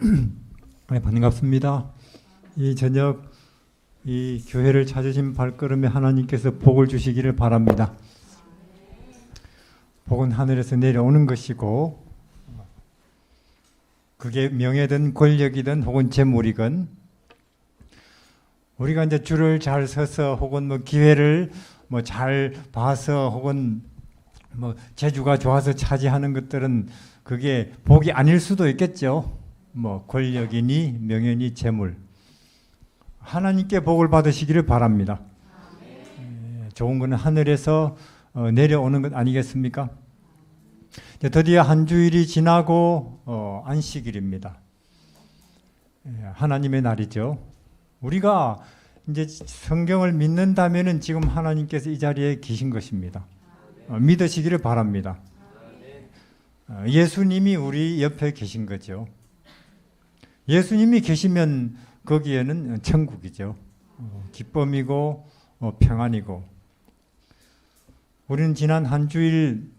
네, 반갑습니다. 이 저녁 이 교회를 찾으신 발걸음에 하나님께서 복을 주시기를 바랍니다. 복은 하늘에서 내려오는 것이고 그게 명예든 권력이든 혹은 재물이건 우리가 이제 줄을 잘 서서 혹은 뭐 기회를 뭐 잘 봐서 혹은 뭐 재주가 좋아서 차지하는 것들은 그게 복이 아닐 수도 있겠죠. 뭐 권력이니 명예니 재물, 하나님께 복을 받으시기를 바랍니다. 좋은 것은 하늘에서 내려오는 것 아니겠습니까? 드디어 한 주일이 지나고 안식일입니다. 하나님의 날이죠. 우리가 이제 성경을 믿는다면은 지금 하나님께서 이 자리에 계신 것입니다. 믿으시기를 바랍니다. 예수님이 우리 옆에 계신 거죠. 예수님이 계시면 거기에는 천국이죠. 기쁨이고 평안이고. 우리는 지난 한 주일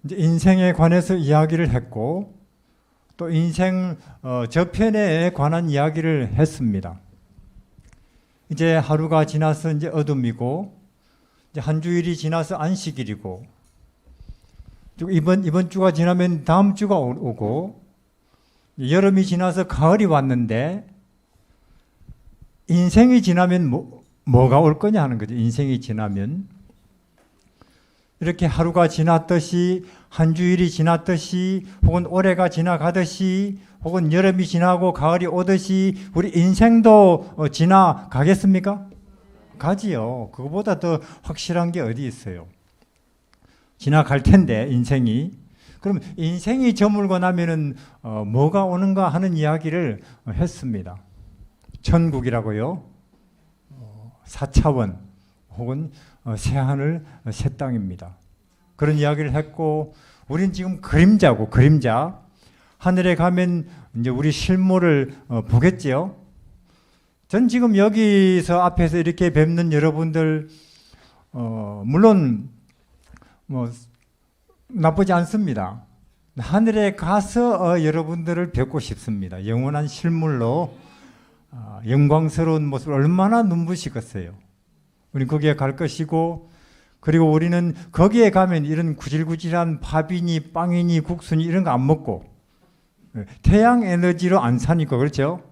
이제 인생에 관해서 이야기를 했고 또 인생 저편에 관한 이야기를 했습니다. 이제 하루가 지나서 이제 어둠이고 이제 한 주일이 지나서 안식일이고 이번 주가 지나면 다음 주가 오고 여름이 지나서 가을이 왔는데 인생이 지나면 뭐가 올 거냐 하는 거죠. 인생이 지나면 이렇게 하루가 지났듯이 한 주일이 지났듯이 혹은 올해가 지나가듯이 혹은 여름이 지나고 가을이 오듯이 우리 인생도 지나가겠습니까? 가지요. 그거보다 더 확실한 게 어디 있어요. 지나갈 텐데 인생이. 그럼 인생이 저물고 나면은 뭐가 오는가 하는 이야기를 했습니다. 천국이라고요. 4차원 혹은 새하늘 새 땅입니다. 그런 이야기를 했고 우린 지금 그림자고 그림자. 하늘에 가면 이제 우리 실물을 보겠지요. 전 지금 여기서 앞에서 이렇게 뵙는 여러분들 물론 뭐 나쁘지 않습니다. 하늘에 가서 여러분들을 뵙고 싶습니다. 영원한 실물로 영광스러운 모습을 얼마나 눈부시겠어요. 우리는 거기에 갈 것이고 그리고 우리는 거기에 가면 이런 구질구질한 밥이니 빵이니 국수니 이런 거 안 먹고 태양 에너지로 안 사니까 그렇죠?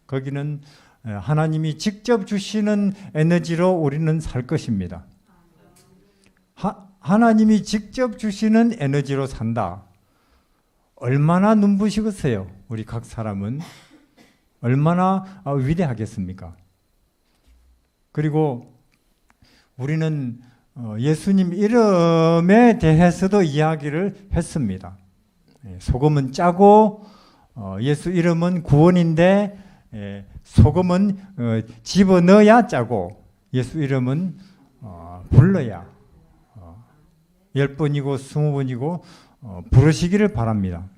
거기는 하나님이 직접 주시는 에너지로 우리는 살 것입니다. 하나님이 직접 주시는 에너지로 산다. 얼마나 눈부시겠어요? 우리 각 사람은 얼마나 위대하겠습니까? 그리고 우리는 예수님 이름에 대해서도 이야기를 했습니다. 소금은 짜고 예수 이름은 구원인데 소금은 집어넣어야 짜고 예수 이름은 불러야 10번이고 20번이고 부르시기를 바랍니다.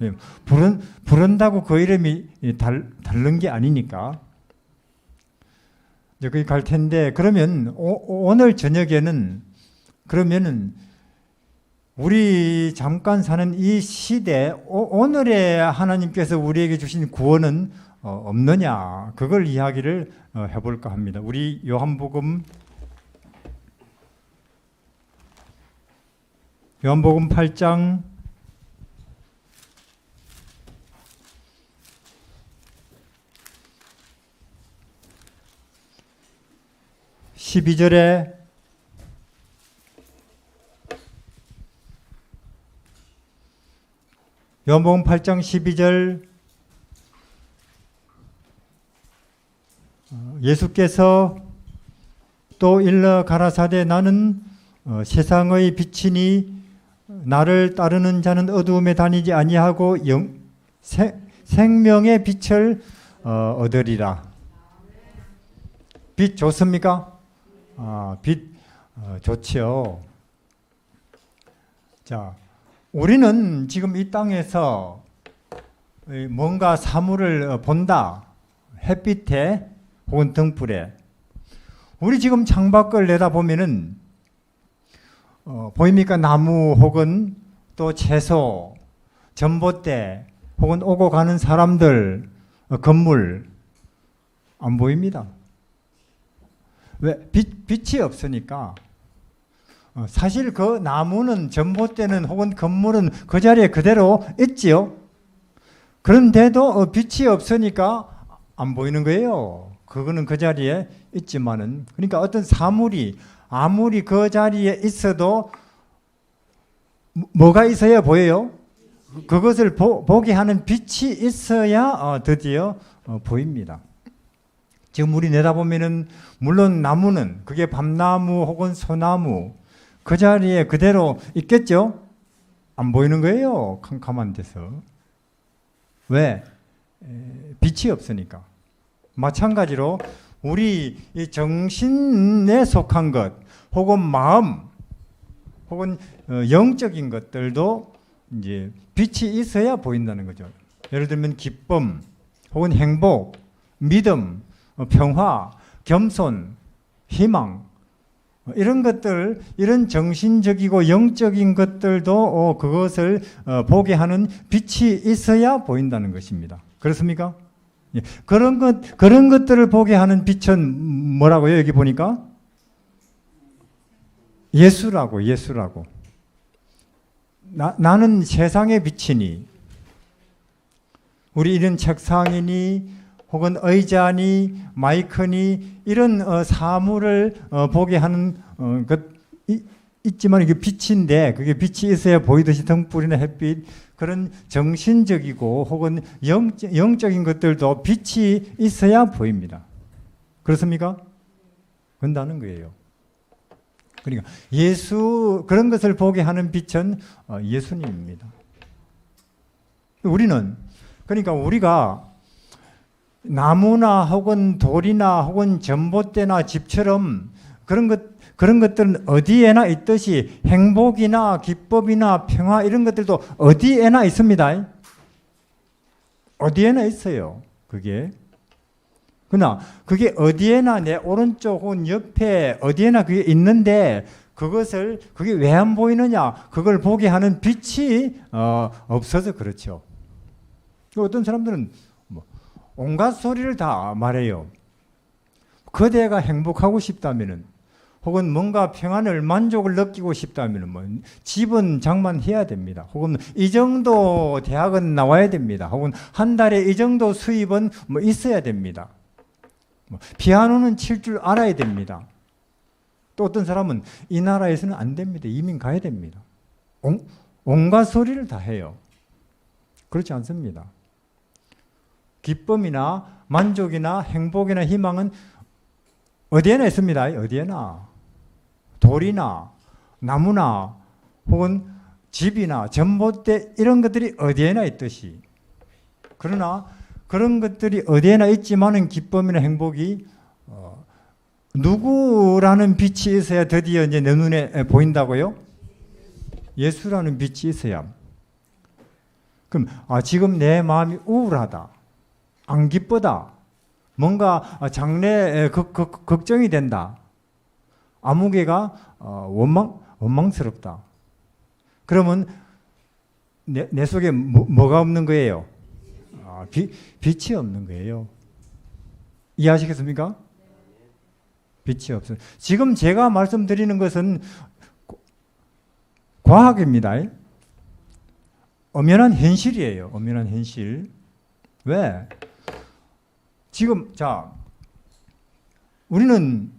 부른다고 그 이름이 다른 게 아니니까. 이제 거기 갈 텐데 그러면 오늘 저녁에는 그러면은 우리 잠깐 사는 이 시대 오늘의 하나님께서 우리에게 주신 구원은 없느냐 그걸 이야기를 해볼까 합니다. 우리 요한복음 8장 12절에 요한복음 8장 12절 예수께서 또 일러 가라사대 나는 세상의 빛이니 나를 따르는 자는 어두움에 다니지 아니하고 생명의 빛을 얻으리라. 빛 좋습니까? 빛 좋지요. 자, 우리는 지금 이 땅에서 뭔가 사물을 본다. 햇빛에 혹은 등불에. 우리 지금 창밖을 내다보면은 보입니까? 나무 혹은 또 채소, 전봇대, 혹은 오고 가는 사람들, 건물 안 보입니다. 왜? 빛이 없으니까. 사실 그 나무는 전봇대는 혹은 건물은 그 자리에 그대로 있지요. 그런데도 빛이 없으니까 안 보이는 거예요. 그거는 그 자리에 있지만은, 그러니까 어떤 사물이 아무리 그 자리에 있어도 뭐가 있어야 보여요? 그것을 보게 하는 빛이 있어야 드디어 보입니다. 지금 우리 내다보면은 물론 나무는 그게 밤나무 혹은 소나무 그 자리에 그대로 있겠죠? 안 보이는 거예요. 캄캄한 데서. 왜? 빛이 없으니까. 마찬가지로 우리 이 정신에 속한 것 혹은 마음 혹은 영적인 것들도 이제 빛이 있어야 보인다는 거죠. 예를 들면 기쁨 혹은 행복, 믿음, 평화, 겸손, 희망 이런 것들, 이런 정신적이고 영적인 것들도 그것을 보게 하는 빛이 있어야 보인다는 것입니다. 그렇습니까? 예. 그런 것들을 보게 하는 빛은 뭐라고요? 여기 보니까 예수라고. 나는 세상의 빛이니, 우리 이런 책상이니 혹은 의자니 마이크니 이런 사물을 보게 하는 것 있지만 이게 빛인데, 그게 빛이 있어야 보이듯이 등불이나 햇빛, 그런 정신적이고 혹은 영적인 것들도 빛이 있어야 보입니다. 그렇습니까? 그런다는 거예요. 그러니까 그런 것을 보게 하는 빛은 예수님입니다. 그러니까 우리가 나무나 혹은 돌이나 혹은 전봇대나 집처럼 그런 것들은 어디에나 있듯이 행복이나 기쁨이나 평화 이런 것들도 어디에나 있습니다. 어디에나 있어요. 그러나 그게 어디에나 내 오른쪽 혹은 옆에 어디에나 그게 있는데 그게 왜 안 보이느냐? 그걸 보게 하는 빛이 없어서 그렇죠. 어떤 사람들은 온갖 소리를 다 말해요. 그대가 행복하고 싶다면은, 혹은 뭔가 평안을 만족을 느끼고 싶다면은 집은 장만해야 됩니다. 혹은 이 정도 대학은 나와야 됩니다. 혹은 한 달에 이 정도 수입은 있어야 됩니다. 피아노는 칠 줄 알아야 됩니다. 또 어떤 사람은 이 나라에서는 안 됩니다. 이민 가야 됩니다. 온갖 소리를 다 해요. 그렇지 않습니다. 기쁨이나 만족이나 행복이나 희망은 어디에나 있습니다. 어디에나. 돌이나 나무나 혹은 집이나 전봇대 이런 것들이 어디에나 있듯이. 그러나 그런 것들이 어디에나 있지만은 기쁨이나 행복이 누구라는 빛이 있어야 드디어 이제 내 눈에 보인다고요? 예수라는 빛이 있어야. 그럼 지금 내 마음이 우울하다. 안 기쁘다. 뭔가 장래에 걱정이 된다. 아무개가 원망스럽다. 그러면 내 속에 뭐가 없는 거예요? 빛이 없는 거예요. 이해하시겠습니까? 빛이 없어요. 지금 제가 말씀드리는 것은 과학입니다. 엄연한 현실이에요. 엄연한 현실. 왜? 지금 우리는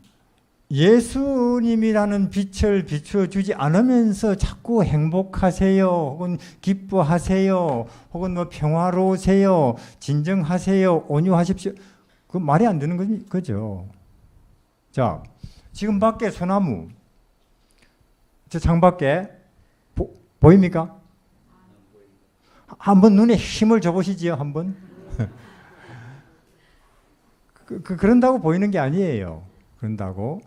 예수님이라는 빛을 비춰주지 않으면서 자꾸 행복하세요, 혹은 기뻐하세요, 혹은 평화로우세요, 진정하세요, 온유하십시오. 그 말이 안 되는 거죠. 지금 밖에 소나무, 저 창밖에 보입니까? 한번 눈에 힘을 줘보시지요, 한번. 그런다고 보이는 게 아니에요. 그런다고.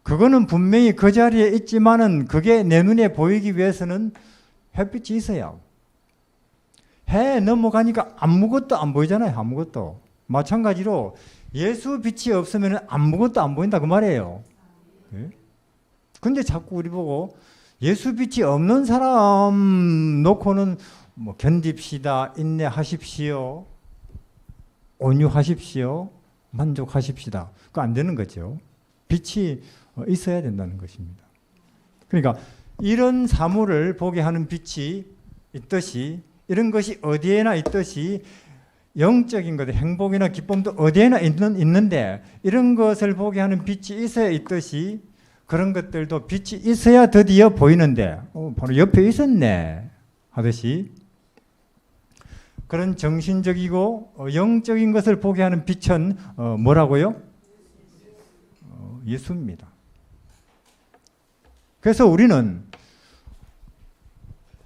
그거는 분명히 그 자리에 있지만은 그게 내 눈에 보이기 위해서는 햇빛이 있어야. 해 넘어가니까 아무것도 안 보이잖아요. 아무것도. 마찬가지로 예수 빛이 없으면 아무것도 안 보인다 그 말이에요. 근데 자꾸 우리 보고 예수 빛이 없는 사람 놓고는 뭐 견딥시다, 인내하십시오, 온유하십시오, 만족하십시다. 그거 안 되는 거죠. 빛이 있어야 된다는 것입니다. 그러니까 이런 사물을 보게 하는 빛이 있듯이, 이런 것이 어디에나 있듯이 영적인 것, 행복이나 기쁨도 어디에나 있는데 이런 것을 보게 하는 빛이 있어야 있듯이 그런 것들도 빛이 있어야 드디어 보이는데 바로 옆에 있었네 하듯이 그런 정신적이고 영적인 것을 보게 하는 빛은 뭐라고요? 예수입니다. 그래서 우리는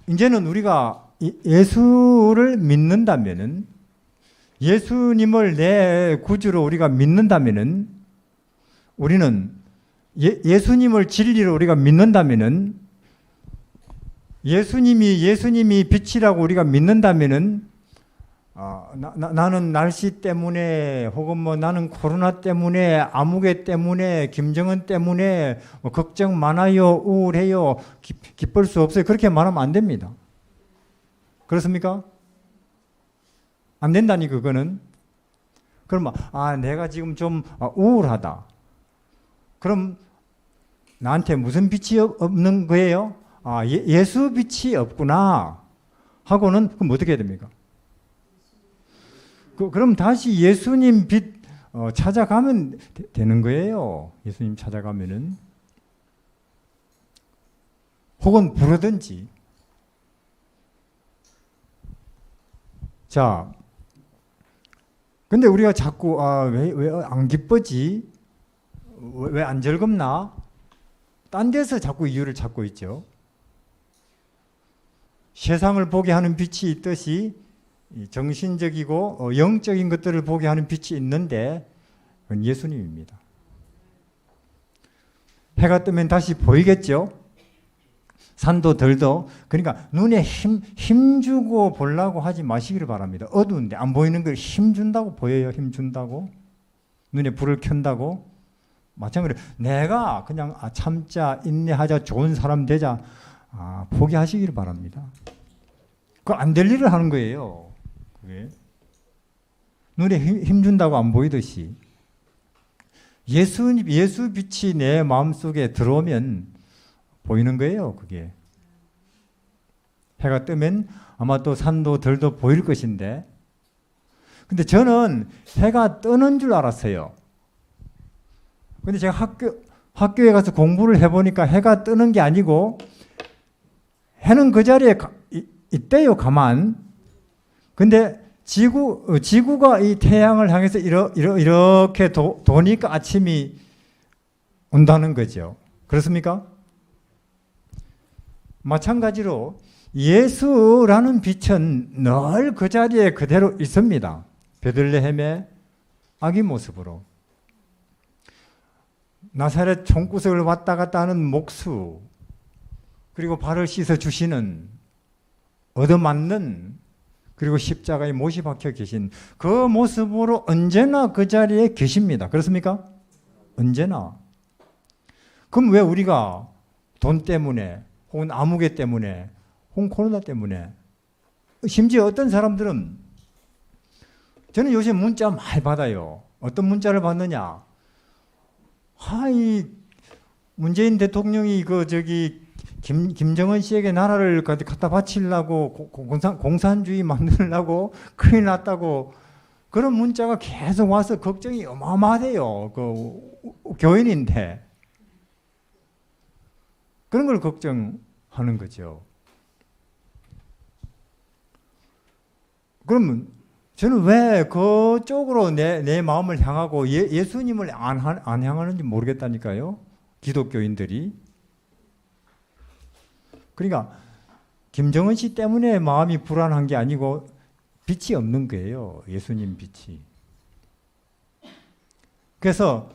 이제는 우리가 예수를 믿는다면은, 예수님을 내 구주로 우리가 믿는다면은, 우리는 예수님을 진리로 우리가 믿는다면은, 예수님이 빛이라고 우리가 믿는다면은, 나는 날씨 때문에 혹은 뭐 나는 코로나 때문에, 아무개 때문에, 김정은 때문에 걱정 많아요, 우울해요, 기쁠 수 없어요, 그렇게 말하면 안 됩니다. 그렇습니까? 안 된다니 그거는. 그럼 내가 지금 좀 우울하다. 그럼 나한테 무슨 빛이 없는 거예요? 예수 빛이 없구나 하고는 그럼 어떻게 해야 됩니까? 그럼 다시 예수님 빛 찾아가면 되는 거예요. 예수님 찾아가면은. 혹은 부르든지. 자, 근데 우리가 자꾸 왜 안 기쁘지? 왜 안 즐겁나? 딴 데서 자꾸 이유를 찾고 있죠. 세상을 보게 하는 빛이 있듯이 정신적이고 영적인 것들을 보게 하는 빛이 있는데 그건 예수님입니다. 해가 뜨면 다시 보이겠죠? 산도 들도. 그러니까 눈에 힘 주고 보려고 하지 마시기를 바랍니다. 어두운데 안 보이는 걸 힘 준다고 보여요. 힘 준다고. 눈에 불을 켠다고. 마찬가지로 내가 그냥 참자, 인내하자, 좋은 사람 되자, 포기하시기를 바랍니다. 그거 안 될 일을 하는 거예요. 그게. 눈에 힘 준다고 안 보이듯이. 예수 빛이 내 마음속에 들어오면 보이는 거예요. 그게. 해가 뜨면 아마 또 산도 들도 보일 것인데, 근데 저는 해가 뜨는 줄 알았어요. 근데 제가 학교에 가서 공부를 해보니까 해가 뜨는 게 아니고 해는 그 자리에 있대요, 가만. 근데 지구가 이 태양을 향해서 이렇게 도니까 아침이 온다는 거죠. 그렇습니까? 마찬가지로 예수라는 빛은 늘 그 자리에 그대로 있습니다. 베들레헴의 아기 모습으로. 나사렛 총구석을 왔다 갔다 하는 목수, 그리고 발을 씻어 주시는, 얻어맞는, 그리고 십자가에 못이 박혀 계신 그 모습으로 언제나 그 자리에 계십니다. 그렇습니까? 언제나. 그럼 왜 우리가 돈 때문에 혹은 아무개 때문에 혹은 코로나 때문에, 심지어 어떤 사람들은, 저는 요새 문자 많이 받아요. 어떤 문자를 받느냐? 이 문재인 대통령이 김정은 씨에게 나라를 갖다 바치려고 공산주의 만들려고 큰일 났다고, 그런 문자가 계속 와서 걱정이 어마어마하대요. 교인인데. 그런 걸 걱정하는 거죠. 그러면 저는 왜 그쪽으로 내 마음을 향하고 예수님을 안 향하는지 모르겠다니까요. 기독교인들이. 그러니까 김정은 씨 때문에 마음이 불안한 게 아니고 빛이 없는 거예요. 예수님 빛이. 그래서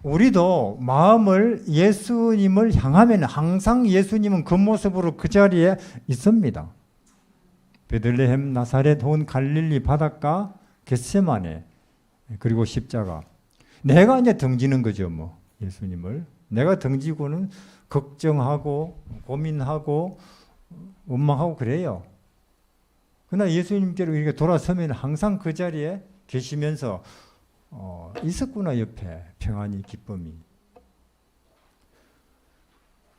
우리도 마음을 예수님을 향하면 항상 예수님은 그 모습으로 그 자리에 있습니다. 베들레헴, 나사렛, 혹은 갈릴리 바닷가, 겟세마네, 그리고 십자가. 내가 이제 등지는 거죠, 뭐 예수님을. 내가 등지고는 걱정하고 고민하고 원망하고 그래요. 그러나 예수님께로 이렇게 돌아서면 항상 그 자리에 계시면서 있었구나, 옆에 평안이, 기쁨이.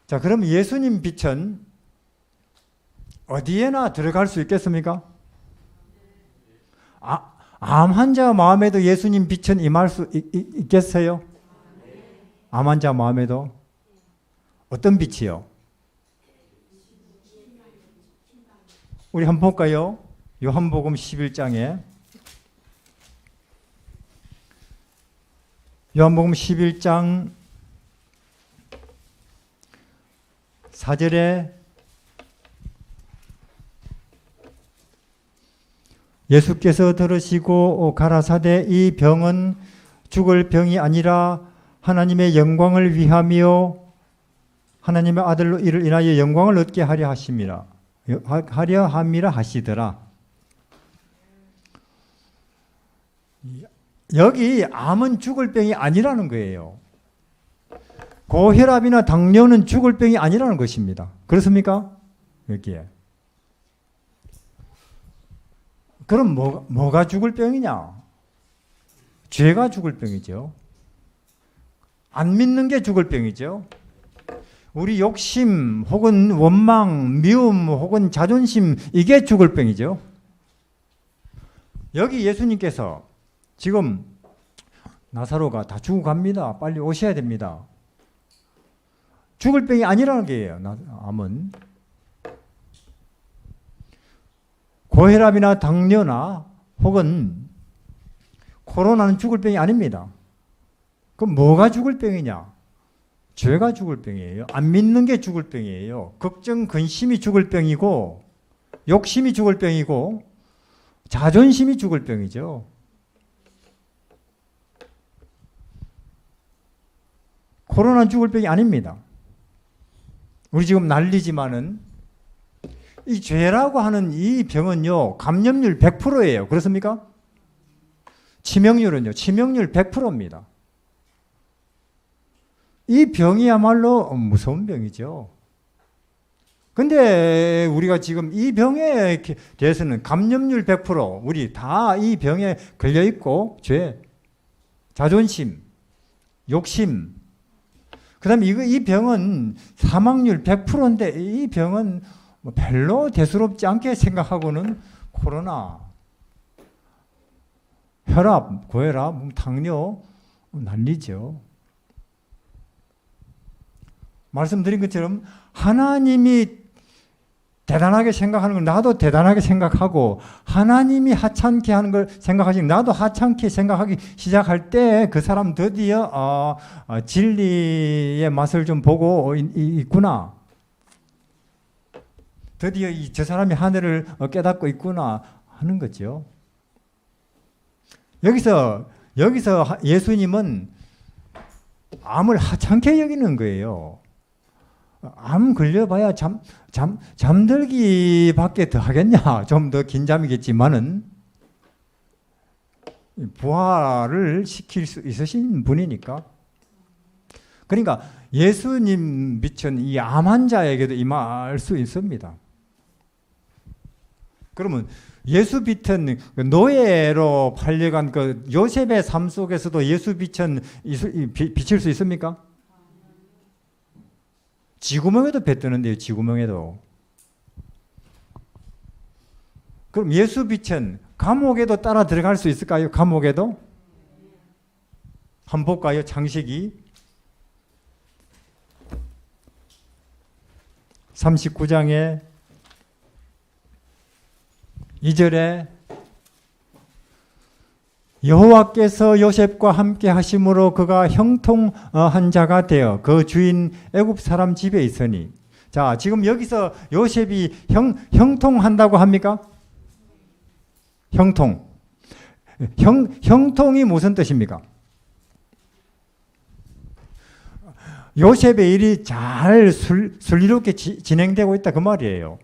자, 그럼 예수님 빛은 어디에나 들어갈 수 있겠습니까? 암 환자 마음에도 예수님 빛은 임할 수 있겠어요? 암 환자 마음에도? 어떤 빛이요? 우리 한번 볼까요? 요한복음 11장에 요한복음 11장 4절에 예수께서 들으시고 가라사대 이 병은 죽을 병이 아니라 하나님의 영광을 위하며 하나님의 아들로 이를 인하여 영광을 얻게 하려 하심이라 하려 함이라 하시더라. 여기 암은 죽을 병이 아니라는 거예요. 고혈압이나 당뇨는 죽을 병이 아니라는 것입니다. 그렇습니까? 여기에. 그럼 뭐가 죽을 병이냐? 죄가 죽을 병이죠. 안 믿는 게 죽을 병이죠. 우리 욕심 혹은 원망, 미움 혹은 자존심, 이게 죽을 병이죠. 여기 예수님께서 지금 나사로가 다 죽어갑니다. 빨리 오셔야 됩니다. 죽을 병이 아니라는 게예요. 암은. 고혈압이나 당뇨나 혹은 코로나는 죽을 병이 아닙니다. 그럼 뭐가 죽을 병이냐? 죄가 죽을 병이에요. 안 믿는 게 죽을 병이에요. 걱정, 근심이 죽을 병이고 욕심이 죽을 병이고 자존심이 죽을 병이죠. 코로나는 죽을 병이 아닙니다. 우리 지금 난리지만은 이 죄라고 하는 이 병은요, 감염률 100%예요. 그렇습니까? 치명률은요, 치명률 100%입니다. 이 병이야말로 무서운 병이죠. 근데 우리가 지금 이 병에 대해서는 감염률 100%, 우리 다 이 병에 걸려있고, 죄, 자존심, 욕심, 그 다음에 이 병은 사망률 100%인데 이 병은 별로 대수롭지 않게 생각하고는 코로나, 혈압, 고혈압, 당뇨 난리죠. 말씀드린 것처럼 하나님이 대단하게 생각하는 걸 나도 대단하게 생각하고 하나님이 하찮게 하는 걸 생각하시고 나도 하찮게 생각하기 시작할 때 그 사람 드디어 진리의 맛을 좀 보고 있구나. 드디어 저 사람이 하늘을 깨닫고 있구나 하는 거죠. 여기서 예수님은 암을 하찮게 여기는 거예요. 암 걸려봐야 잠들기밖에 더 하겠냐? 좀 더 긴 잠이겠지만은 부활을 시킬 수 있으신 분이니까. 그러니까 예수님 빛은 이 암 환자에게도 임할 수 있습니다. 그러면 예수 빛은 노예로 팔려간 그 요셉의 삶 속에서도 예수 빛은 비칠 수 있습니까? 쥐구멍에도 배 뜨는데요, 쥐구멍에도. 그럼 예수 빛은 감옥에도 따라 들어갈 수 있을까요? 감옥에도? 한번 볼까요? 창세기 39장에 2절에 여호와께서 요셉과 함께 하심으로 그가 형통한 자가 되어 그 주인 애굽 사람 집에 있으니. 자, 지금 여기서 요셉이 형통한다고 합니까? 형통이 무슨 뜻입니까? 요셉의 일이 잘 순리롭게 진행되고 있다 그 말이에요.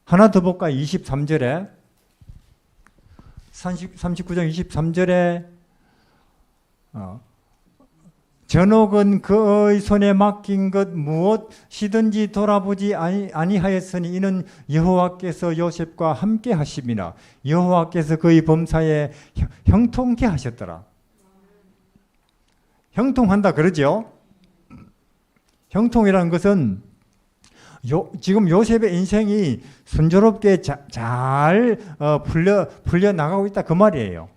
하나 더 볼까요? 23절에 39장 23절에 전옥은 그의 손에 맡긴 것 무엇이든지 돌아보지 아니하였으니 이는 여호와께서 요셉과 함께 하심이나 여호와께서 그의 범사에 형통케 하셨더라. 형통한다 그러죠. 형통이라는 것은 지금 요셉의 인생이 순조롭게 잘 풀려 나가고 있다 그 말이에요.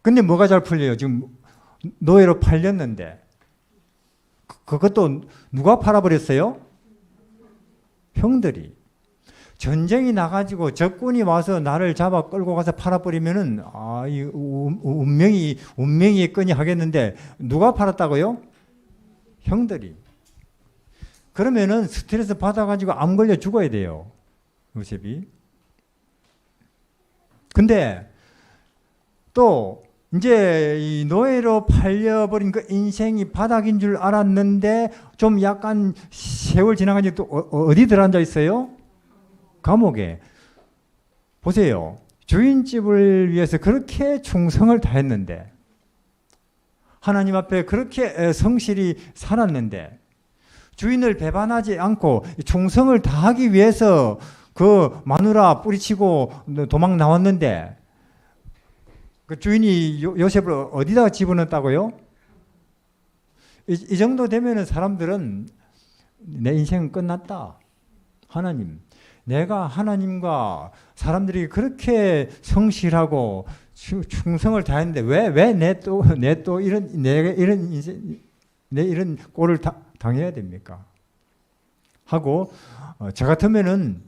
근데 뭐가 잘 풀려요? 지금 노예로 팔렸는데 그것도 누가 팔아버렸어요? 형들이. 전쟁이 나가지고 적군이 와서 나를 잡아 끌고 가서 팔아버리면은 이 운명이 끄니 하겠는데 누가 팔았다고요? 형들이. 그러면은 스트레스 받아가지고 암 걸려 죽어야 돼요. 요셉이. 근데 또 이제 이 노예로 팔려버린 그 인생이 바닥인 줄 알았는데 좀 약간 세월 지나가니 또 어디 들어앉아 있어요? 감옥에. 보세요. 주인집을 위해서 그렇게 충성을 다했는데 하나님 앞에 그렇게 성실히 살았는데 주인을 배반하지 않고 충성을 다하기 위해서 그 마누라 뿌리치고 도망 나왔는데 그 주인이 요셉을 어디다가 집어넣었다고요? 이 정도 되면은 사람들은 내 인생은 끝났다. 하나님, 내가 하나님과 사람들이 그렇게 성실하고 충성을 다했는데 왜 내 또 이런 꼴을 당해야 됩니까? 하고 저 같으면은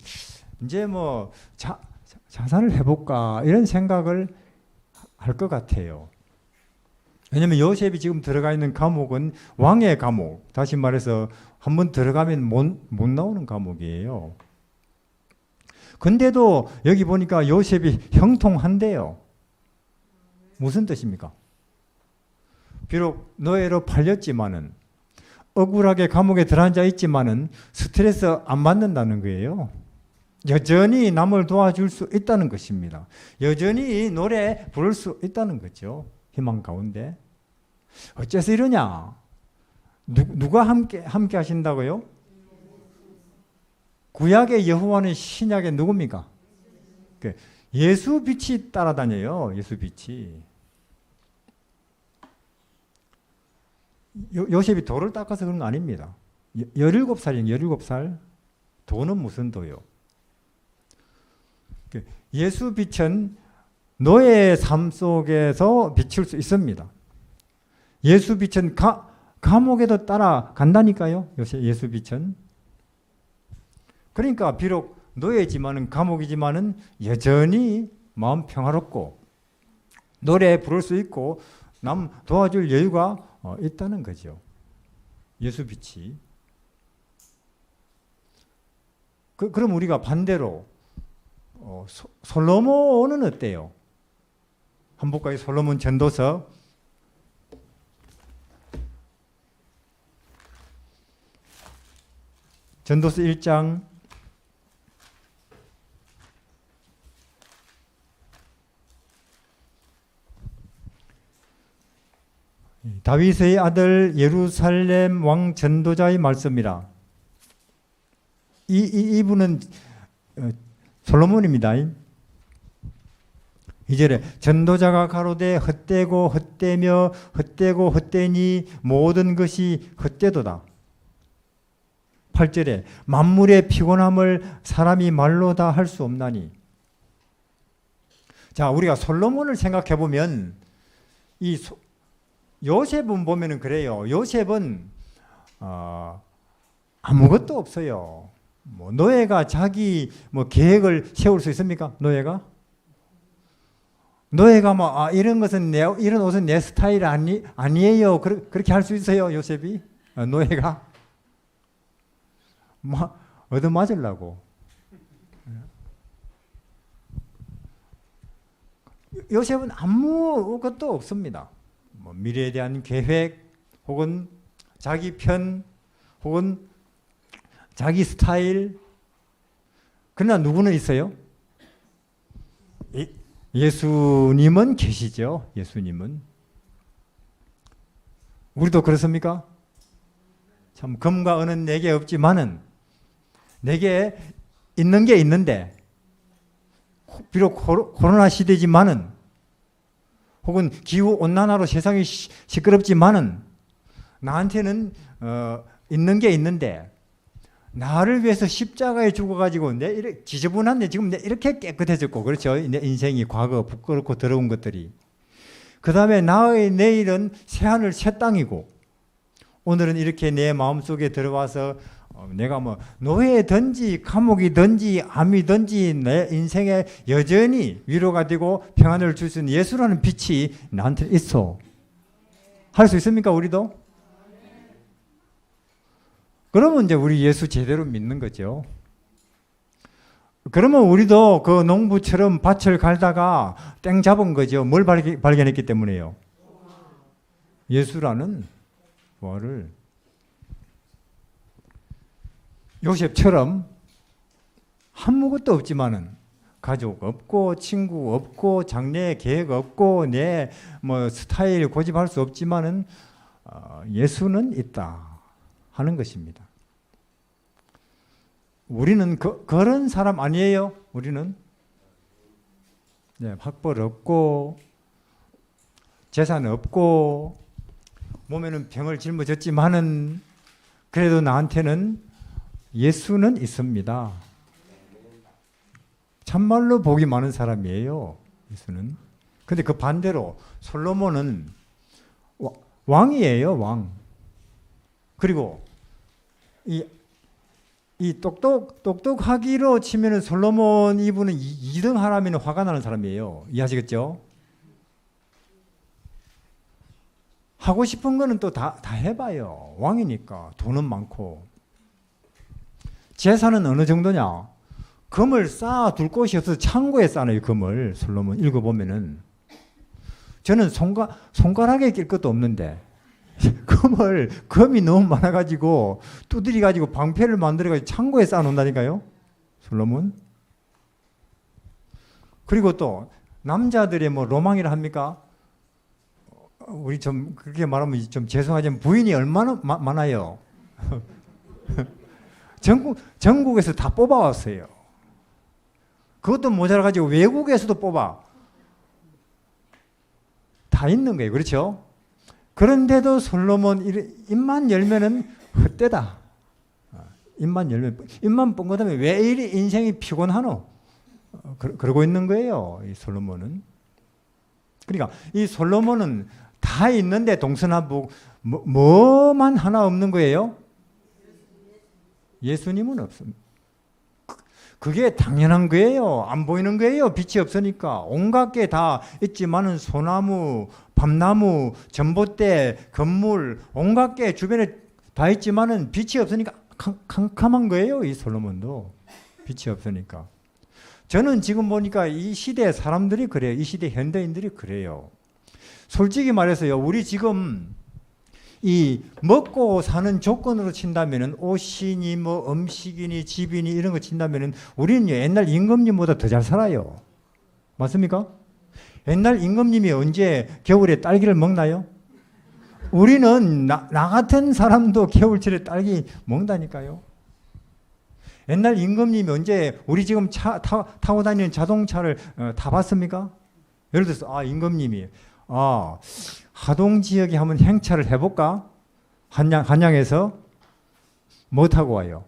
이제 뭐 자살을 해볼까 이런 생각을 할 것 같아요. 왜냐하면 요셉이 지금 들어가 있는 감옥은 왕의 감옥. 다시 말해서 한번 들어가면 못 나오는 감옥이에요. 근데도 여기 보니까 요셉이 형통한데요. 무슨 뜻입니까? 비록 노예로 팔렸지만은 억울하게 감옥에 들어앉아 있지만은 스트레스 안 받는다는 거예요. 여전히 남을 도와줄 수 있다는 것입니다. 여전히 노래 부를 수 있다는 거죠. 희망 가운데. 어째서 이러냐? 누가 함께 하신다고요? 구약의 여호와는 신약의 누굽니까? 예수 빛이 따라다녀요. 예수 빛이. 요셉이 돌을 닦아서 그런 거 아닙니다. 17살이에요. 17살. 도는 무슨 도요? 예수 빛은 너의 삶 속에서 비출 수 있습니다. 예수 빛은 감옥에도 따라간다니까요. 예수 빛은. 그러니까 비록 노예지만은 감옥이지만은 여전히 마음 평화롭고 노래 부를 수 있고 남 도와줄 여유가 있다는 거죠. 예수 빛이. 그럼 우리가 반대로 솔로몬은 어때요? 한번 볼까요? 솔로몬 전도서 1장 다윗의 아들 예루살렘 왕 전도자의 말씀이라. 이분은 솔로몬입니다. 2절에 전도자가 가로되 헛되고 헛되며 헛되고 헛되니 모든 것이 헛되도다. 8절에 만물의 피곤함을 사람이 말로 다 할 수 없나니. 자, 우리가 솔로몬을 생각해 보면 이 요셉은 보면은 그래요. 요셉은 아무것도 없어요. 뭐 노예가 자기 뭐 계획을 세울 수 있습니까? 노예가 뭐 이런 것은 이런 옷은 내 스타일 아니에요. 그렇게 할 수 있어요, 요셉이? 노예가 뭐 얻어맞으려고. 요셉은 아무것도 없습니다. 뭐 미래에 대한 계획 혹은 자기 편 혹은 자기 스타일. 그러나 누구는 있어요? 예수님은 계시죠. 예수님은. 우리도 그렇습니까? 참 금과 은은 내게 없지만은 내게 있는 게 있는데 비록 코로나 시대지만은 혹은 기후 온난화로 세상이 시끄럽지만은 나한테는 있는 게 있는데 나를 위해서 십자가에 죽어가지고 내 이렇게 지저분한데 지금 내 이렇게 깨끗해졌고 그렇죠. 내 인생이 과거 부끄럽고 더러운 것들이 그 다음에 나의 내일은 새하늘 새 땅이고 오늘은 이렇게 내 마음속에 들어와서 내가 뭐 노예든지 감옥이든지 암이든지 내 인생에 여전히 위로가 되고 평안을 줄 수 있는 예수라는 빛이 나한테 있어. 할 수 있습니까 우리도? 그러면 이제 우리 예수 제대로 믿는 거죠. 그러면 우리도 그 농부처럼 밭을 갈다가 땡 잡은 거죠. 뭘 발견했기 때문에요? 예수라는 뭐를 요셉처럼 아무것도 없지만은 가족 없고 친구 없고 장래 계획 없고 내 뭐 스타일 고집할 수 없지만은 예수는 있다 하는 것입니다. 우리는 그런 사람 아니에요. 우리는 학벌 없고 재산 없고 몸에는 병을 짊어졌지만은 그래도 나한테는 예수는 있습니다. 참말로 복이 많은 사람이에요. 예수는. 근데 그 반대로 솔로몬은 왕이에요. 왕. 그리고 이 똑똑하기로 치면은 솔로몬 이분은 2등 하라면 화가 나는 사람이에요. 이해하시겠죠? 하고 싶은 거는 또 다 해봐요. 왕이니까 돈은 많고. 재산은 어느 정도냐? 금을 쌓아둘 곳이 없어서 창고에 쌓아요. 금을 솔로몬 읽어보면은 저는 손가락에 낄 것도 없는데 금이 너무 많아가지고 두드려가지고 방패를 만들어가지고 창고에 쌓아놓는다니까요. 솔로몬. 그리고 또 남자들의 뭐 로망이라 합니까? 우리 좀 그렇게 말하면 좀 죄송하지만 부인이 얼마나 많아요. 전국에서 다 뽑아왔어요. 그것도 모자라가지고 외국에서도 뽑아. 다 있는 거예요. 그렇죠? 그런데도 솔로몬 입만 열면은 헛되다. 입만 뻥긋하면 왜 이리 인생이 피곤하노? 그러고 있는 거예요. 이 솔로몬은. 그러니까 이 솔로몬은 다 있는데 동서남북 뭐만 하나 없는 거예요? 예수님은 없습니다. 그게 당연한 거예요. 안 보이는 거예요. 빛이 없으니까. 온갖 게 다 있지만은 소나무, 밤나무, 전봇대, 건물, 온갖 게 주변에 다 있지만은 빛이 없으니까 캄캄한 거예요. 이 솔로몬도. 빛이 없으니까. 저는 지금 보니까 이 시대 사람들이 그래요. 이 시대 현대인들이 그래요. 솔직히 말해서요. 우리 지금 이 먹고 사는 조건으로 친다면은 옷이니 뭐 음식이니 집이니 이런 거 친다면은 우리는 옛날 임금님보다 더 잘 살아요. 맞습니까? 옛날 임금님이 언제 겨울에 딸기를 먹나요? 우리는 나 같은 사람도 겨울철에 딸기 먹는다니까요. 옛날 임금님이 언제 우리 지금 타고 다니는 자동차를 타봤습니까? 예를 들어서 임금님이 하동 지역에 한번 행차를 해볼까? 한양에서 뭐 타고 와요?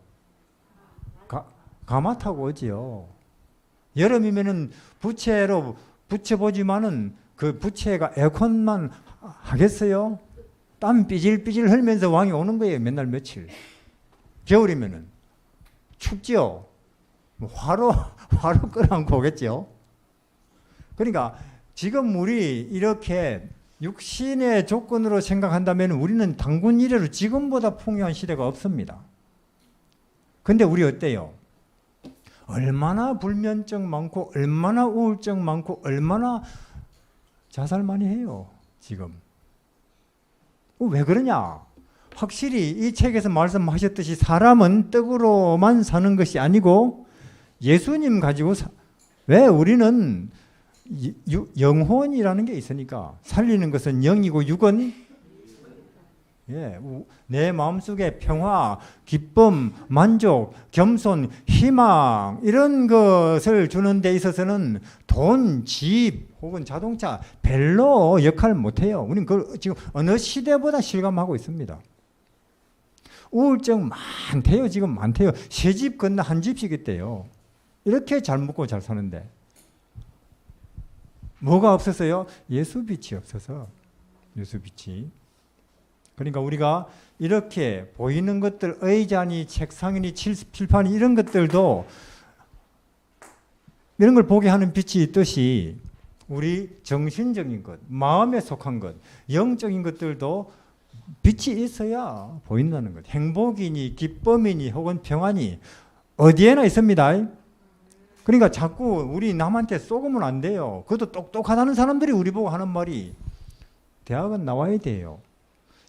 가마 타고 오지요. 여름이면은 부채로 붙여보지만은 그 부채가 에어컨만 하겠어요? 땀 삐질삐질 흘면서 왕이 오는 거예요. 맨날 며칠. 겨울이면은 춥지요. 화로 끌어안고 오겠죠. 그러니까 지금 우리 이렇게 육신의 조건으로 생각한다면 우리는 당군 이래로 지금보다 풍요한 시대가 없습니다. 근데 우리 어때요? 얼마나 불면증 많고 얼마나 우울증 많고 얼마나 자살 많이 해요. 지금. 왜 그러냐? 확실히 이 책에서 말씀하셨듯이 사람은 떡으로만 사는 것이 아니고 예수님 가지고 왜 우리는 영혼이라는 게 있으니까 살리는 것은 영이고 육은 예, 내 마음속에 평화, 기쁨, 만족, 겸손, 희망 이런 것을 주는 데 있어서는 돈, 집 혹은 자동차 별로 역할을 못해요. 우리는 그걸 지금 어느 시대보다 실감하고 있습니다. 우울증 많대요. 지금 많대요. 세 집 건너 한 집씩 있대요. 이렇게 잘 먹고 잘 사는데 뭐가 없었어요? 예수빛이 없어서. 예수빛이. 그러니까 우리가 이렇게 보이는 것들, 의자니 책상이니 칠판이 이런 것들도 이런 걸 보게 하는 빛이 있듯이 우리 정신적인 것, 마음에 속한 것, 영적인 것들도 빛이 있어야 보인다는 것. 행복이니 기쁨이니 혹은 평안이 어디에나 있습니다. 그러니까 자꾸 우리 남한테 쏘으면 안 돼요. 그것도 똑똑하다는 사람들이 우리 보고 하는 말이 대학은 나와야 돼요.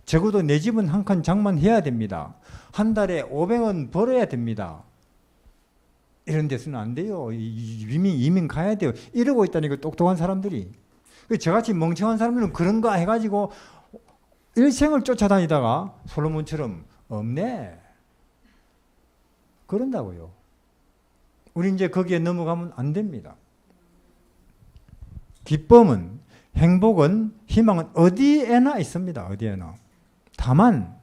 적어도 내 집은 한 칸 장만해야 됩니다. 한 달에 500원 벌어야 됩니다. 이런 데서는 안 돼요. 이민 가야 돼요. 이러고 있다니까 똑똑한 사람들이. 저같이 멍청한 사람들은 그런 거 해가지고 일생을 쫓아다니다가 솔로몬처럼 없네. 그런다고요. 우리 이제 거기에 넘어가면 안 됩니다. 기쁨은, 행복은, 희망은 어디에나 있습니다. 어디에나. 다만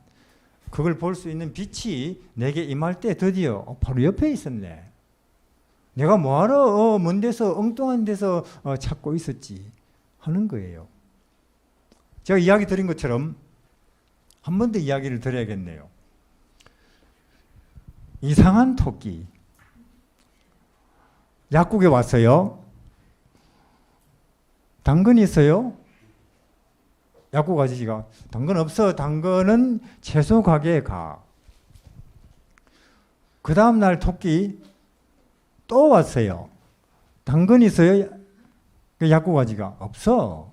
그걸 볼 수 있는 빛이 내게 임할 때 드디어 바로 옆에 있었네. 내가 뭐하러 먼 데서 엉뚱한 데서 찾고 있었지 하는 거예요. 제가 이야기 드린 것처럼 한 번 더 이야기를 드려야겠네요. 이상한 토끼. 약국에 왔어요. 당근이 있어요? 약국 아저씨가 당근 없어. 당근은 채소 가게에 가. 그 다음 날 토끼 또 왔어요. 당근 있어요? 그 약국 아저씨가 없어.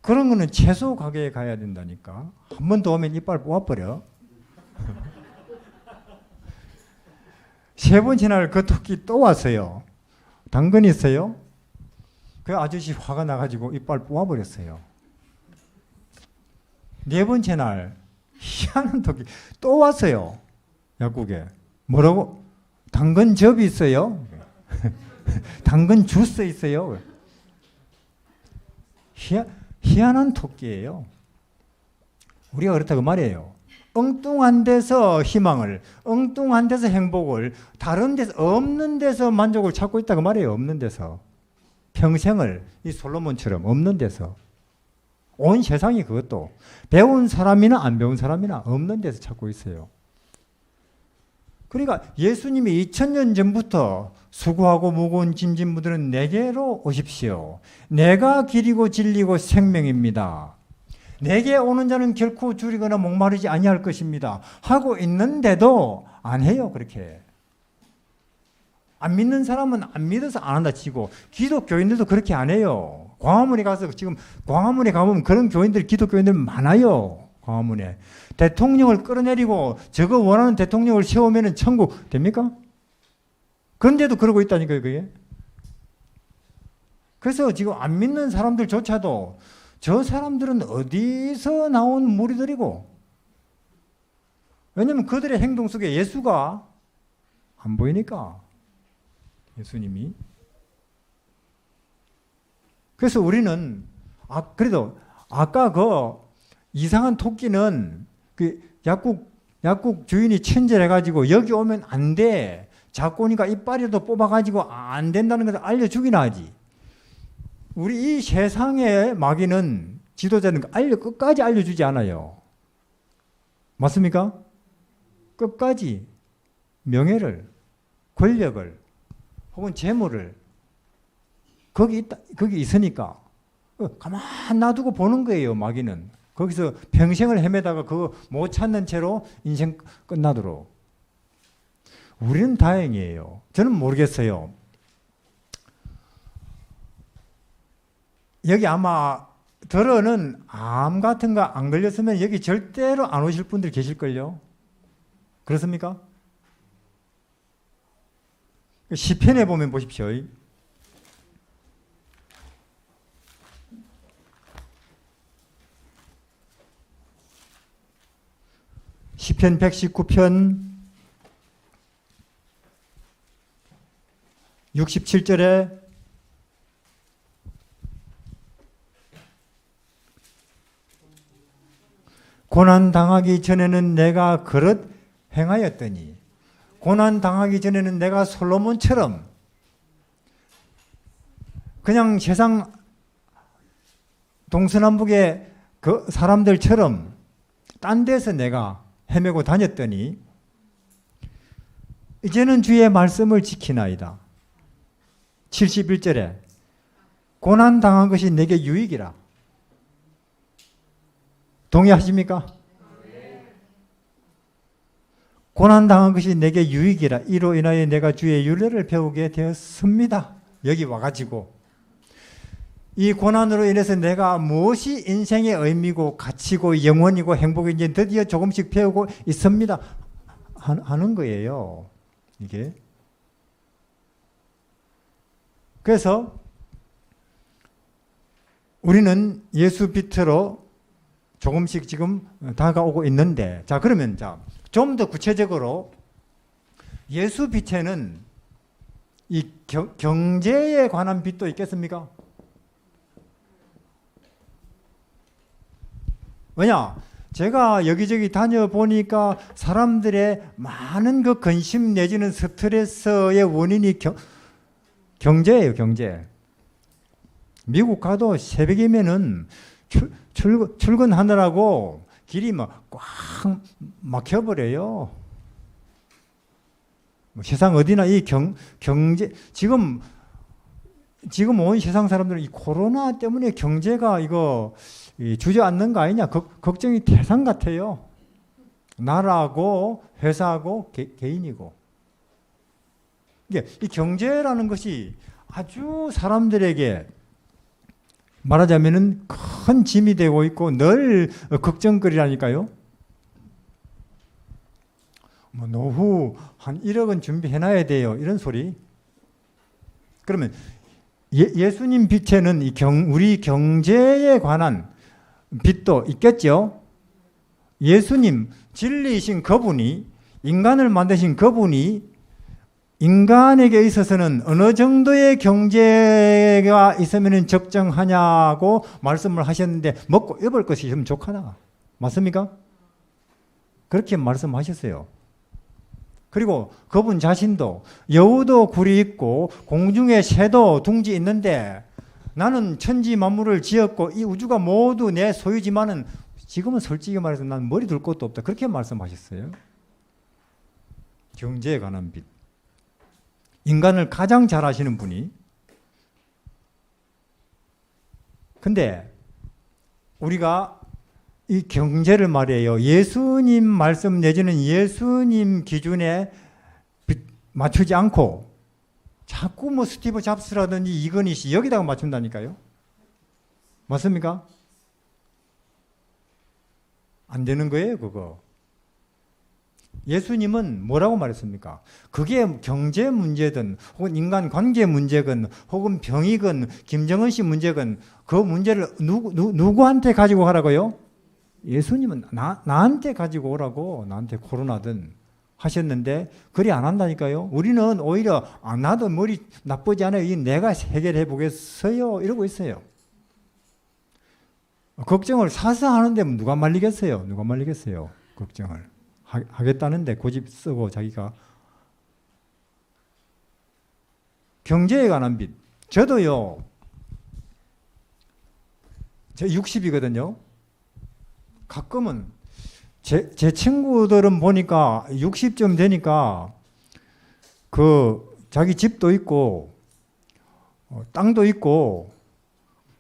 그런 거는 채소 가게에 가야 된다니까. 한 번 더 오면 이빨 뽑아버려. 세 번째 날 그 토끼 또 왔어요. 당근 있어요? 그 아저씨 화가 나가지고 이빨 뽑아버렸어요. 네 번째 날 희한한 토끼 또 왔어요. 약국에. 뭐라고? 당근즙 있어요? 당근 주스 있어요? 희한한 토끼예요. 우리가 그렇다고 말이에요. 엉뚱한 데서 희망을, 엉뚱한 데서 행복을, 다른 데서 없는 데서 만족을 찾고 있다고 말이에요. 없는 데서. 평생을 이 솔로몬처럼 없는 데서. 온 세상이 그것도 배운 사람이나 안 배운 사람이나 없는 데서 찾고 있어요. 그러니까 예수님이 2000년 전부터 수고하고 무거운 짐진 분들은 내게로 오십시오. 내가 길이고 진리고 생명입니다. 내게 오는 자는 결코 줄이거나 목마르지 아니할 것입니다. 하고 있는데도 안 해요. 그렇게. 안 믿는 사람은 안 믿어서 안 한다 치고 기독교인들도 그렇게 안 해요. 광화문에 가서 지금 광화문에 가보면 그런 교인들, 기독교인들 많아요. 광화문에. 대통령을 끌어내리고 저거 원하는 대통령을 세우면 천국 됩니까? 그런데도 그러고 있다니까요. 그게. 그래서 지금 안 믿는 사람들조차도 저 사람들은 어디서 나온 무리들이고, 왜냐하면 그들의 행동 속에 예수가 안 보이니까. 예수님이. 그래서 우리는 그래도 아까 그 이상한 토끼는 그 약국 주인이 천절해가지고 여기 오면 안 돼. 자꾸 오니까 이빨이라도 뽑아가지고 안 된다는 것을 알려주긴 하지. 우리 이 세상의 마귀는 지도자는 끝까지 알려주지 않아요. 맞습니까? 끝까지 명예를, 권력을, 혹은 재물을 거기 있으니까 가만 놔두고 보는 거예요. 마귀는. 거기서 평생을 헤매다가 그거 못 찾는 채로 인생 끝나도록. 우리는 다행이에요. 저는 모르겠어요. 여기 아마 들어는 암 같은 거 안 걸렸으면 여기 절대로 안 오실 분들 계실걸요. 그렇습니까? 시편에 보면 보십시오. 시편 119편 67절에 고난 당하기 전에는 내가 그릇 행하였더니 고난 당하기 전에는 내가 솔로몬처럼 그냥 세상 동서남북의 그 사람들처럼 딴 데서 내가 헤매고 다녔더니 이제는 주의 말씀을 지키나이다. 71절에 고난 당한 것이 내게 유익이라. 동의하십니까? 고난 당한 것이 내게 유익이라. 이로 인하여 내가 주의 율례를 배우게 되었습니다. 여기 와가지고 이 고난으로 인해서 내가 무엇이 인생의 의미고 가치고 영원이고 행복인지 드디어 조금씩 배우고 있습니다. 하는 거예요. 이게. 그래서 우리는 예수 빛으로 조금씩 지금 다가오고 있는데, 자, 그러면 좀 더 구체적으로 예수 빛에는 이 경제에 관한 빛도 있겠습니까? 왜냐? 제가 여기저기 다녀보니까 사람들의 많은 그 근심 내지는 스트레스의 원인이 경제예요, 경제. 미국 가도 새벽이면은 출근하느라고 길이 막 꽉 막혀버려요. 세상 어디나 이 경제, 지금 온 세상 사람들은 이 코로나 때문에 경제가 이거 주저앉는 거 아니냐 걱정이 태산 같아요. 나라고 회사하고 개인이고. 이게 이 경제라는 것이 아주 사람들에게 말하자면은 큰 짐이 되고 있고 늘 걱정거리라니까요. 뭐 노후 한 1억은 준비해놔야 돼요. 이런 소리. 그러면 예수님 빛에는 우리 경제에 관한 빛도 있겠죠. 예수님 진리이신 그분이 인간을 만드신 그분이 인간에게 있어서는 어느 정도의 경제가 있으면 적정하냐고 말씀을 하셨는데 먹고 입을 것이 있으면 좋하다. 맞습니까? 그렇게 말씀하셨어요. 그리고 그분 자신도 여우도 굴이 있고 공중에 새도 둥지 있는데 나는 천지 만물을 지었고 이 우주가 모두 내 소유지만은 지금은 솔직히 말해서 난 머리 둘 것도 없다. 그렇게 말씀하셨어요. 경제에 관한 빛. 인간을 가장 잘 아시는 분이. 근데 우리가 이 경제를 말이에요. 예수님 말씀 내지는 예수님 기준에 맞추지 않고 자꾸 뭐 스티브 잡스라든지 이건희 씨 여기다가 맞춘다니까요. 맞습니까? 안 되는 거예요, 그거. 예수님은 뭐라고 말했습니까? 그게 경제 문제든 혹은 인간 관계 문제든 혹은 병이건 김정은 씨 문제건 그 문제를 누구한테 가지고 가라고요? 예수님은 나한테 가지고 오라고, 나한테 코로나든 하셨는데 그리 안 한다니까요. 우리는 오히려 나도 머리 나쁘지 않아요. 이 내가 해결해 보겠어요. 이러고 있어요. 걱정을 사서 하는데 누가 말리겠어요? 누가 말리겠어요? 걱정을 하겠다는데 고집 쓰고 자기가. 경제에 관한 빛. 저도요. 저 60이거든요. 가끔은 제 친구들은 보니까 60쯤 되니까 그 자기 집도 있고 땅도 있고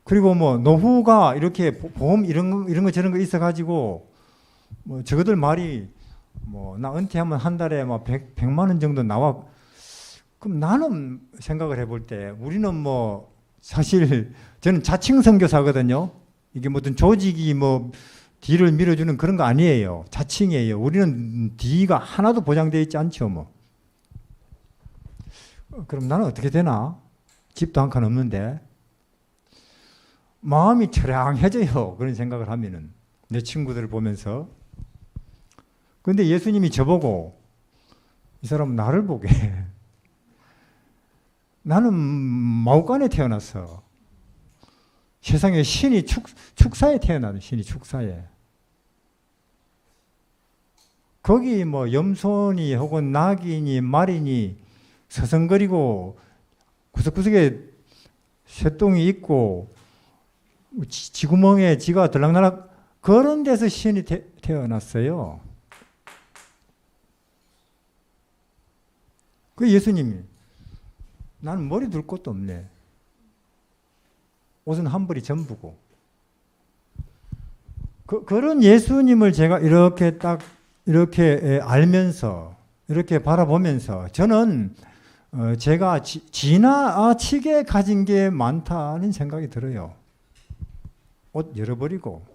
그리고 뭐 노후가 이렇게 보험 이런 거 저런 거 있어가지고 뭐 저거들 말이 뭐 나 은퇴하면 한 달에 막 100만 원 정도 나와. 그럼 나는 생각을 해볼 때 우리는 뭐 사실 저는 자칭 선교사거든요. 이게 무슨 조직이 뭐 뒤를 밀어주는 그런 거 아니에요. 자칭이에요. 우리는 뒤가 하나도 보장되어 있지 않죠. 뭐. 그럼 나는 어떻게 되나? 집도 한 칸 없는데. 마음이 처량해져요. 그런 생각을 하면은. 내 친구들을 보면서. 근데 예수님이 저보고 이 사람은 나를 보게 나는 마구간에 태어났어. 세상에 신이 축사에 태어나는 신이 축사에. 거기 뭐 염소니 혹은 낙이니 말이니 서성거리고 구석구석에 쇠똥이 있고 지구멍에 지가 들락날락 그런 데서 신이 태어났어요. 그 예수님이 나는 머리 둘 곳도 없네. 옷은 한 벌이 전부고. 그런 예수님을 제가 이렇게 딱 이렇게 알면서 이렇게 바라보면서 저는 제가 지나치게 가진 게 많다는 생각이 들어요. 옷 열어버리고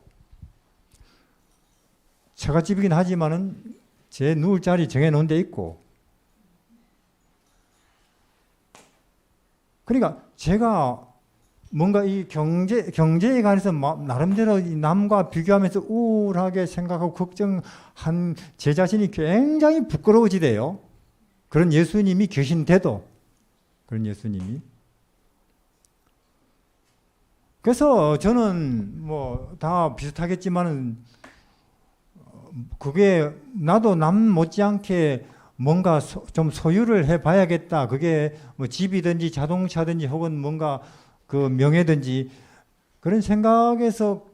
처갓집이긴 하지만은 제 누울 자리 정해놓은 데 있고 그러니까 제가 뭔가 이 경제에 관해서 나름대로 남과 비교하면서 우울하게 생각하고 걱정한 제 자신이 굉장히 부끄러워지대요. 그런 예수님이 계신데도 그런 예수님이. 그래서 저는 뭐 다 비슷하겠지만은 그게 나도 남 못지않게 뭔가 좀 소유를 해봐야겠다. 그게 뭐 집이든지 자동차든지 혹은 뭔가 그 명예든지 그런 생각에서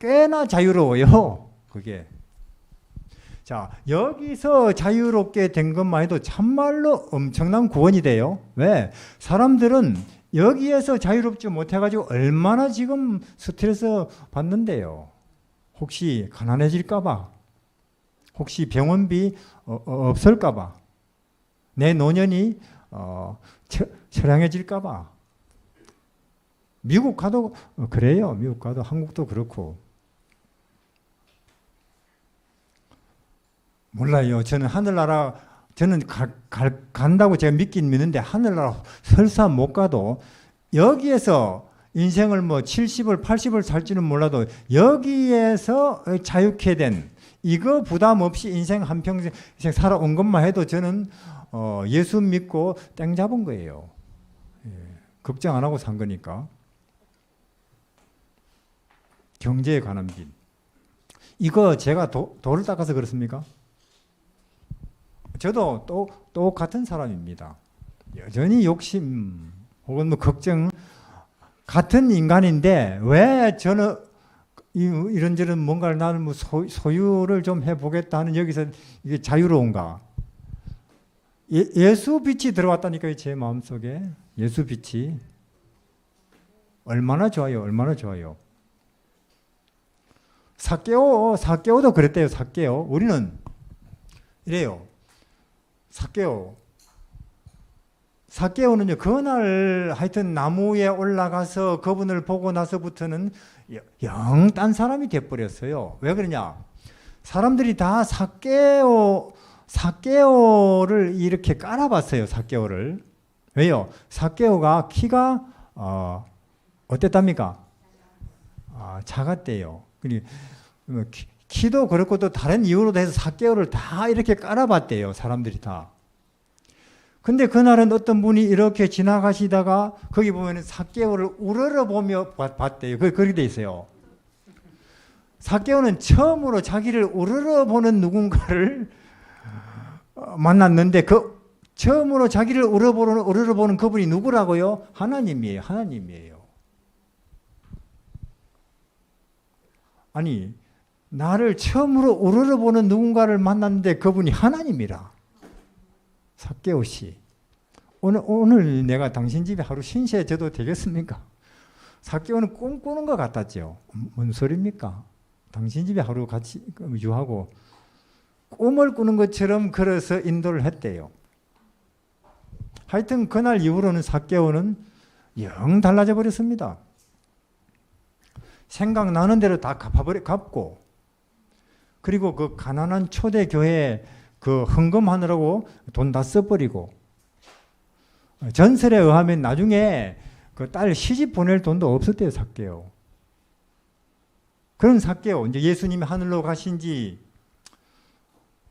꽤나 자유로워요. 그게. 자, 여기서 자유롭게 된 것만 해도 참말로 엄청난 구원이 돼요. 왜? 사람들은 여기에서 자유롭지 못해가지고 얼마나 지금 스트레스 받는데요. 혹시 가난해질까봐, 혹시 병원비 없을까봐, 내 노년이 처량해질까봐. 미국 가도 그래요. 미국 가도 한국도 그렇고. 몰라요. 저는 하늘나라 저는 간다고 제가 믿긴 믿는데 하늘나라 설사 못 가도 여기에서 인생을 뭐 70을 80을 살지는 몰라도 여기에서 자유케 된 이거 부담 없이 인생 한평생 살아온 것만 해도 저는 예수 믿고 땡 잡은 거예요. 예, 걱정 안 하고 산 거니까. 경제에 관한 빚. 이거 제가 돌을 닦아서 그렇습니까? 저도 똑같은 사람입니다. 여전히 욕심 혹은 뭐 걱정 같은 인간인데 왜 저는 이런저런 뭔가를 나는 뭐 소유를 좀 해보겠다 하는 여기서 이게 자유로운가? 예수 빛이 들어왔다니까요. 제 마음속에 예수 빛이 얼마나 좋아요. 얼마나 좋아요. 삭개오도 그랬대요. 삭개오. 우리는 이래요. 삭개오는요, 그날 하여튼 나무에 올라가서 그분을 보고 나서부터는 영 딴 사람이 돼버렸어요. 왜 그러냐? 사람들이 다 삭개오를 이렇게 깔아봤어요. 삭개오를. 왜요? 삭개오가 키가 어땠답니까? 작았대요. 키도 그렇고 또 다른 이유로도 해서 삭개오를 다 이렇게 깔아봤대요. 사람들이 다. 근데 그날은 어떤 분이 이렇게 지나가시다가 거기 보면 삭개오를 우러러보며 봤대요. 그렇게 돼 있어요. 삭개오는 처음으로 자기를 우러러보는 누군가를 만났는데 그 처음으로 자기를 우러러보는 그분이 누구라고요? 하나님이에요. 하나님이에요. 아니 나를 처음으로 우러러보는 누군가를 만났는데 그분이 하나님이라. 삭개오 씨. 오늘 내가 당신 집에 하루 신세져도 되겠습니까? 삭개오는 꿈꾸는 것 같았죠. 뭔 소리입니까? 당신 집에 하루 같이 유하고 꿈을 꾸는 것처럼 걸어서 인도를 했대요. 하여튼 그날 이후로는 삭개오는 영 달라져 버렸습니다. 생각나는 대로 다 갚고 그리고 그 가난한 초대교회 그 헌금하느라고 돈 다 써버리고 전설에 의하면 나중에 그 딸 시집 보낼 돈도 없었대요. 삭개오. 그런 삭개오 이제 예수님이 하늘로 가신 지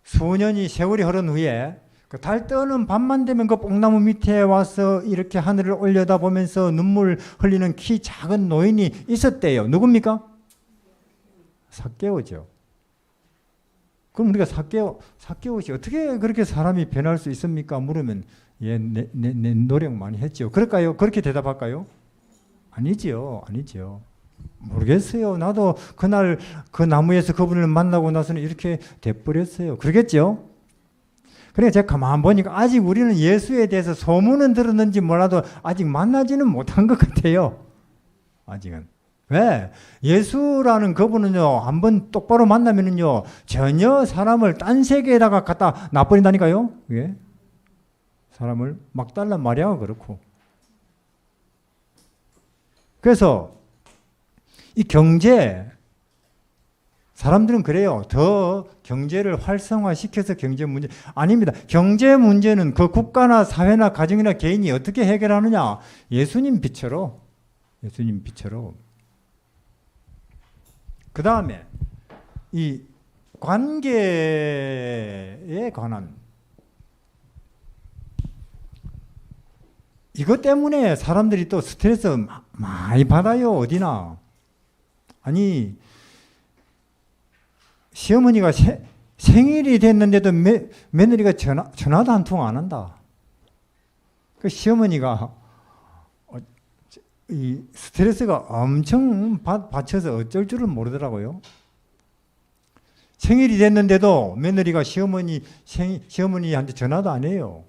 수년이 세월이 흐른 후에 그 달 뜨는 밤만 되면 그 뽕나무 밑에 와서 이렇게 하늘을 올려다보면서 눈물 흘리는 키 작은 노인이 있었대요. 누굽니까? 삭개오죠. 그럼 우리가 삭개오시 어떻게 그렇게 사람이 변할 수 있습니까? 물으면 내 노력 많이 했죠. 그럴까요? 그렇게 대답할까요? 아니지요. 모르겠어요. 나도 그날 그 나무에서 그분을 만나고 나서는 이렇게 돼버렸어요. 그러겠죠? 그래 제가 가만 보니까 아직 우리는 예수에 대해서 소문은 들었는지 몰라도 아직 만나지는 못한 것 같아요. 아직은. 왜? 예수라는 그분은요, 한번 똑바로 만나면은요, 전혀 사람을 딴 세계에다가 갖다 놔버린다니까요? 예? 사람을 막 달란 말이야, 그렇고. 그래서 이 경제, 사람들은 그래요. 더 경제를 활성화시켜서 경제 문제. 아닙니다. 경제 문제는 그 국가나 사회나 가정이나 개인이 어떻게 해결하느냐? 예수님 빛으로. 그 다음에 이 관계에 관한 이것 때문에 사람들이 또 스트레스 많이 받아요. 어디나. 아니 시어머니가 생일이 됐는데도 며느리가 전화도 한 통 안 한다. 그 시어머니가 이 스트레스가 엄청 받쳐서 어쩔 줄을 모르더라고요. 생일이 됐는데도 며느리가 시어머니한테 전화도 안 해요.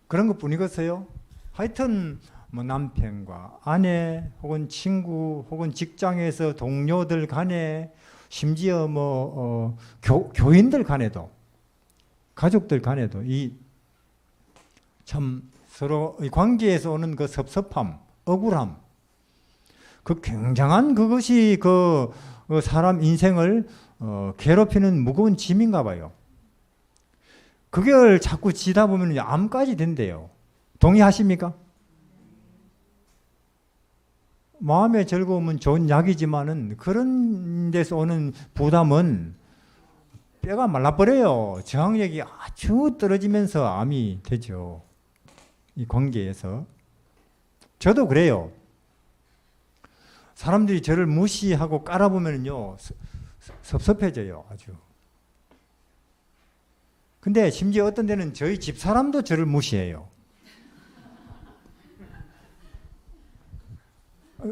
그런 것 뿐이겠어요? 하여튼 뭐 남편과 아내 혹은 친구 혹은 직장에서 동료들 간에 심지어 교인들 간에도 가족들 간에도 이 참 서로 관계에서 오는 그 섭섭함, 억울함, 그 굉장한 그것이 그 사람 인생을 괴롭히는 무거운 짐인가 봐요. 그걸 자꾸 지다 보면 암까지 된대요. 동의하십니까? 마음의 즐거움은 좋은 약이지만은 그런 데서 오는 부담은 뼈가 말라버려요. 저항력이 아주 떨어지면서 암이 되죠. 이 관계에서. 저도 그래요. 사람들이 저를 무시하고 깔아보면요, 섭섭해져요, 아주. 근데 심지어 어떤 데는 저희 집사람도 저를 무시해요.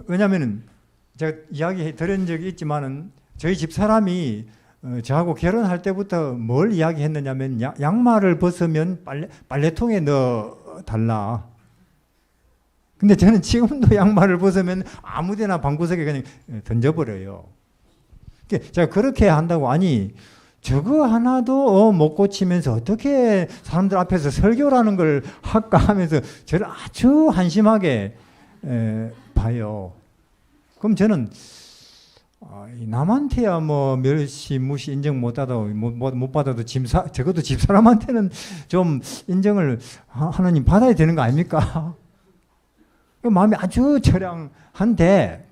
왜냐면은 제가 이야기 들은 적이 있지만은 저희 집사람이 저하고 결혼할 때부터 뭘 이야기했느냐면 양말을 벗으면 빨래통에 넣어달라. 근데 저는 지금도 양말을 벗으면 아무데나 방구석에 그냥 던져버려요. 제가 그렇게 한다고 아니 저거 하나도 못 고치면서 어떻게 사람들 앞에서 설교라는 걸 할까 하면서 저를 아주 한심하게 봐요. 그럼 저는 남한테야 뭐 멸시 무시 인정 못 받아도 적어도 집사람한테는 좀 인정을 하나님 받아야 되는 거 아닙니까? 마음이 아주 처량한데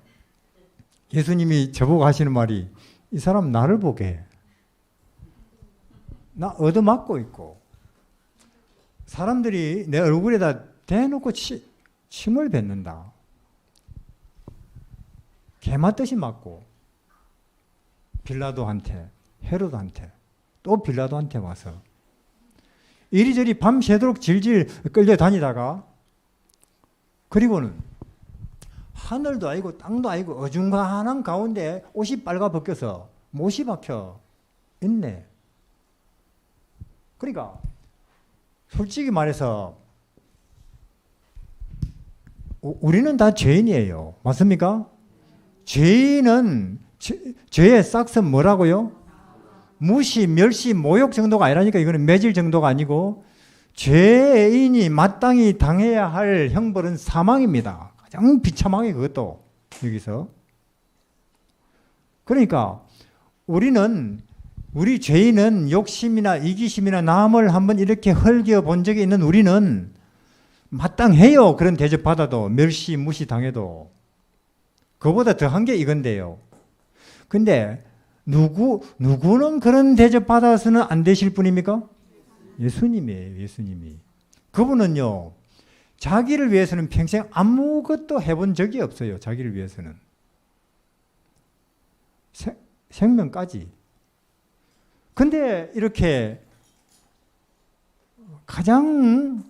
예수님이 저보고 하시는 말이 이 사람 나를 보게 나 얻어맞고 있고 사람들이 내 얼굴에다 대놓고 침을 뱉는다. 개맞듯이 맞고 빌라도한테 헤로드한테 또 빌라도한테 와서 이리저리 밤새도록 질질 끌려다니다가 그리고는 하늘도 아니고 땅도 아니고 어중간한 가운데 옷이 빨가 벗겨서 못이 박혀 있네. 그러니까 솔직히 말해서 우리는 다 죄인이에요. 맞습니까? 죄인은 죄의 싹은 뭐라고요? 무시, 멸시, 모욕 정도가 아니라니까. 이거는 매질 정도가 아니고 죄인이 마땅히 당해야 할 형벌은 사망입니다. 가장 비참하게 그것도 여기서. 그러니까 우리 죄인은 욕심이나 이기심이나 남을 한번 이렇게 헐겨 본 적이 있는 우리는 마땅해요. 그런 대접받아도 멸시, 무시 당해도. 그보다 더한 게 이건데요. 근데 누구는 그런 대접 받아서는 안 되실 분입니까? 예수님이에요. 예수님이. 그분은요, 자기를 위해서는 평생 아무것도 해본 적이 없어요. 자기를 위해서는. 생명까지. 근데 이렇게 가장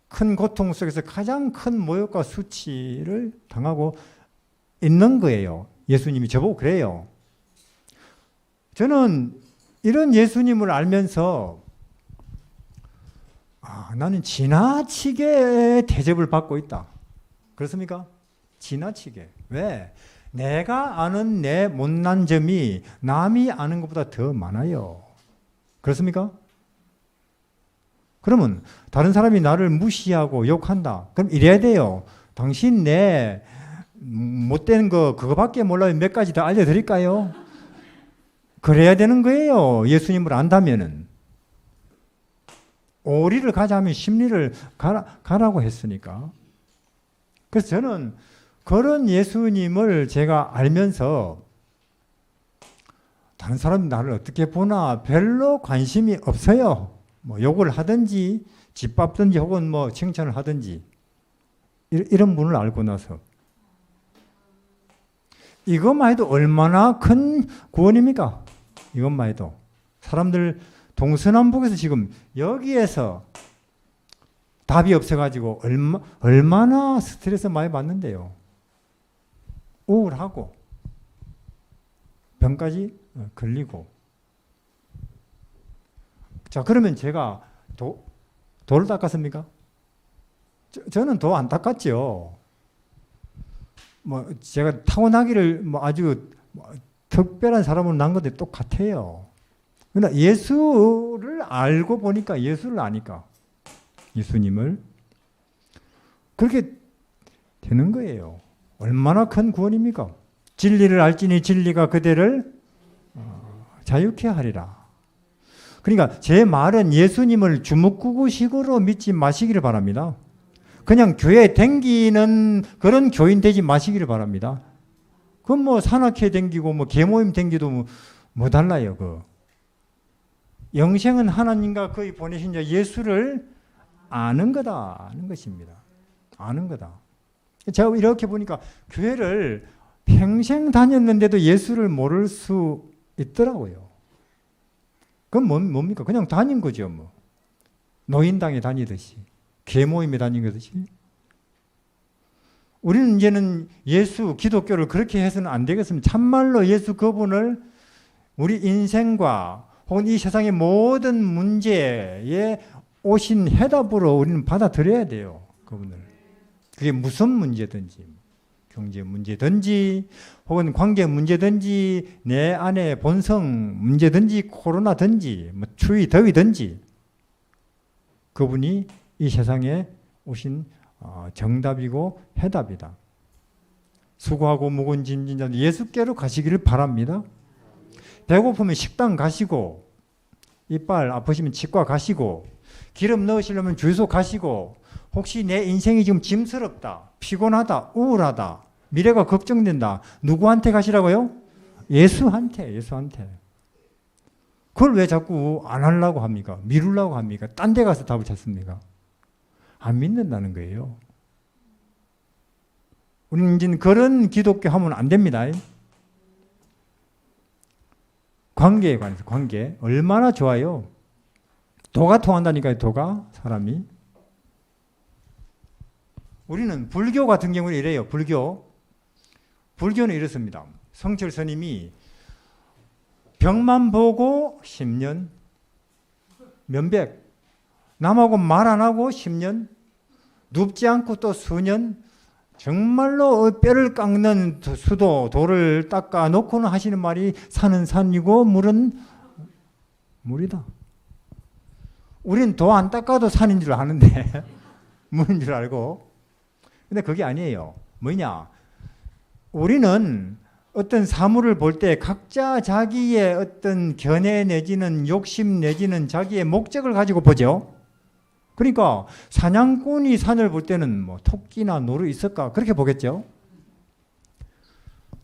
큰 고통 속에서 가장 큰 모욕과 수치를 당하고 있는 거예요. 예수님이 저보고 그래요. 저는 이런 예수님을 알면서 나는 지나치게 대접을 받고 있다. 그렇습니까? 지나치게. 왜? 내가 아는 내 못난 점이 남이 아는 것보다 더 많아요. 그렇습니까? 그러면 다른 사람이 나를 무시하고 욕한다. 그럼 이래야 돼요. 당신 내 못된 거 그거밖에 몰라요. 몇 가지 더 알려드릴까요? 그래야 되는 거예요. 예수님을 안다면은. 오리를 가자 하면 심리를 가라고 했으니까. 그래서 저는 그런 예수님을 제가 알면서 다른 사람이 나를 어떻게 보나 별로 관심이 없어요. 뭐 욕을 하든지 짓밟든지 혹은 뭐 칭찬을 하든지 이런 분을 알고 나서 이것만 해도 얼마나 큰 구원입니까? 이것만 해도 사람들 동서남북에서 지금 여기에서 답이 없어가지고 얼마나 스트레스 많이 받는데요. 우울하고 병까지 걸리고. 자, 그러면 제가 돌을 닦았습니까? 저는 도 안 닦았죠. 뭐 제가 타고나기를 뭐 아주 특별한 사람으로 난 건데 똑같아요. 그러나 예수를 알고 보니까, 예수를 아니까, 예수님을 그렇게 되는 거예요. 얼마나 큰 구원입니까? 진리를 알지니 진리가 그대를 자유케 하리라. 그러니까 제 말은 예수님을 주먹구구식으로 믿지 마시기를 바랍니다. 그냥 교회에 댕기는 그런 교인 되지 마시기를 바랍니다. 그건 뭐 산악회 댕기고 뭐 계모임 댕기도 뭐 달라요. 그 영생은 하나님과 그의 보내신 자 예수를 아는 거다. 아는 것입니다. 아는 거다. 제가 이렇게 보니까 교회를 평생 다녔는데도 예수를 모를 수 있더라고요. 그건 뭡니까? 그냥 다닌 거죠. 뭐. 노인당에 다니듯이. 계모임에 다니듯이. 우리는 이제는 예수, 기독교를 그렇게 해서는 안 되겠습니다. 참말로 예수 그분을 우리 인생과 혹은 이 세상의 모든 문제에 오신 해답으로 우리는 받아들여야 돼요. 그분을. 그게 무슨 문제든지, 경제 문제든지, 혹은 관계 문제든지, 내 안의 본성 문제든지, 코로나든지, 뭐 추위, 더위든지, 그분이 이 세상에 오신 정답이고 해답이다. 수고하고 무거운 짐진 자들 예수께로 가시기를 바랍니다. 배고프면 식당 가시고, 이빨 아프시면 치과 가시고, 기름 넣으시려면 주유소 가시고, 혹시 내 인생이 지금 짐스럽다, 피곤하다, 우울하다, 미래가 걱정된다, 누구한테 가시라고요? 예수한테, 예수한테. 그걸 왜 자꾸 안 하려고 합니까? 미루려고 합니까? 딴 데 가서 답을 찾습니까? 안 믿는다는 거예요. 우리는 이제 그런 기독교 하면 안 됩니다. 관계에 관해서, 관계. 얼마나 좋아요. 도가 통한다니까요, 도가. 사람이. 우리는 불교 같은 경우는 이래요. 불교는 이렇습니다. 성철 스님이 병만 보고 10년, 면백, 남하고 말 안 하고 10년, 눕지 않고 또 수년, 정말로 뼈를 깎는 돌을 닦아 놓고는 하시는 말이 산은 산이고 물은 물이다. 우린 도 안 닦아도 산인 줄 아는데 물인 줄 알고. 근데 그게 아니에요. 뭐냐? 우리는 어떤 사물을 볼 때 각자 자기의 어떤 견해 내지는 욕심 내지는 자기의 목적을 가지고 보죠. 그러니까 사냥꾼이 산을 볼 때는 뭐 토끼나 노루 있을까 그렇게 보겠죠.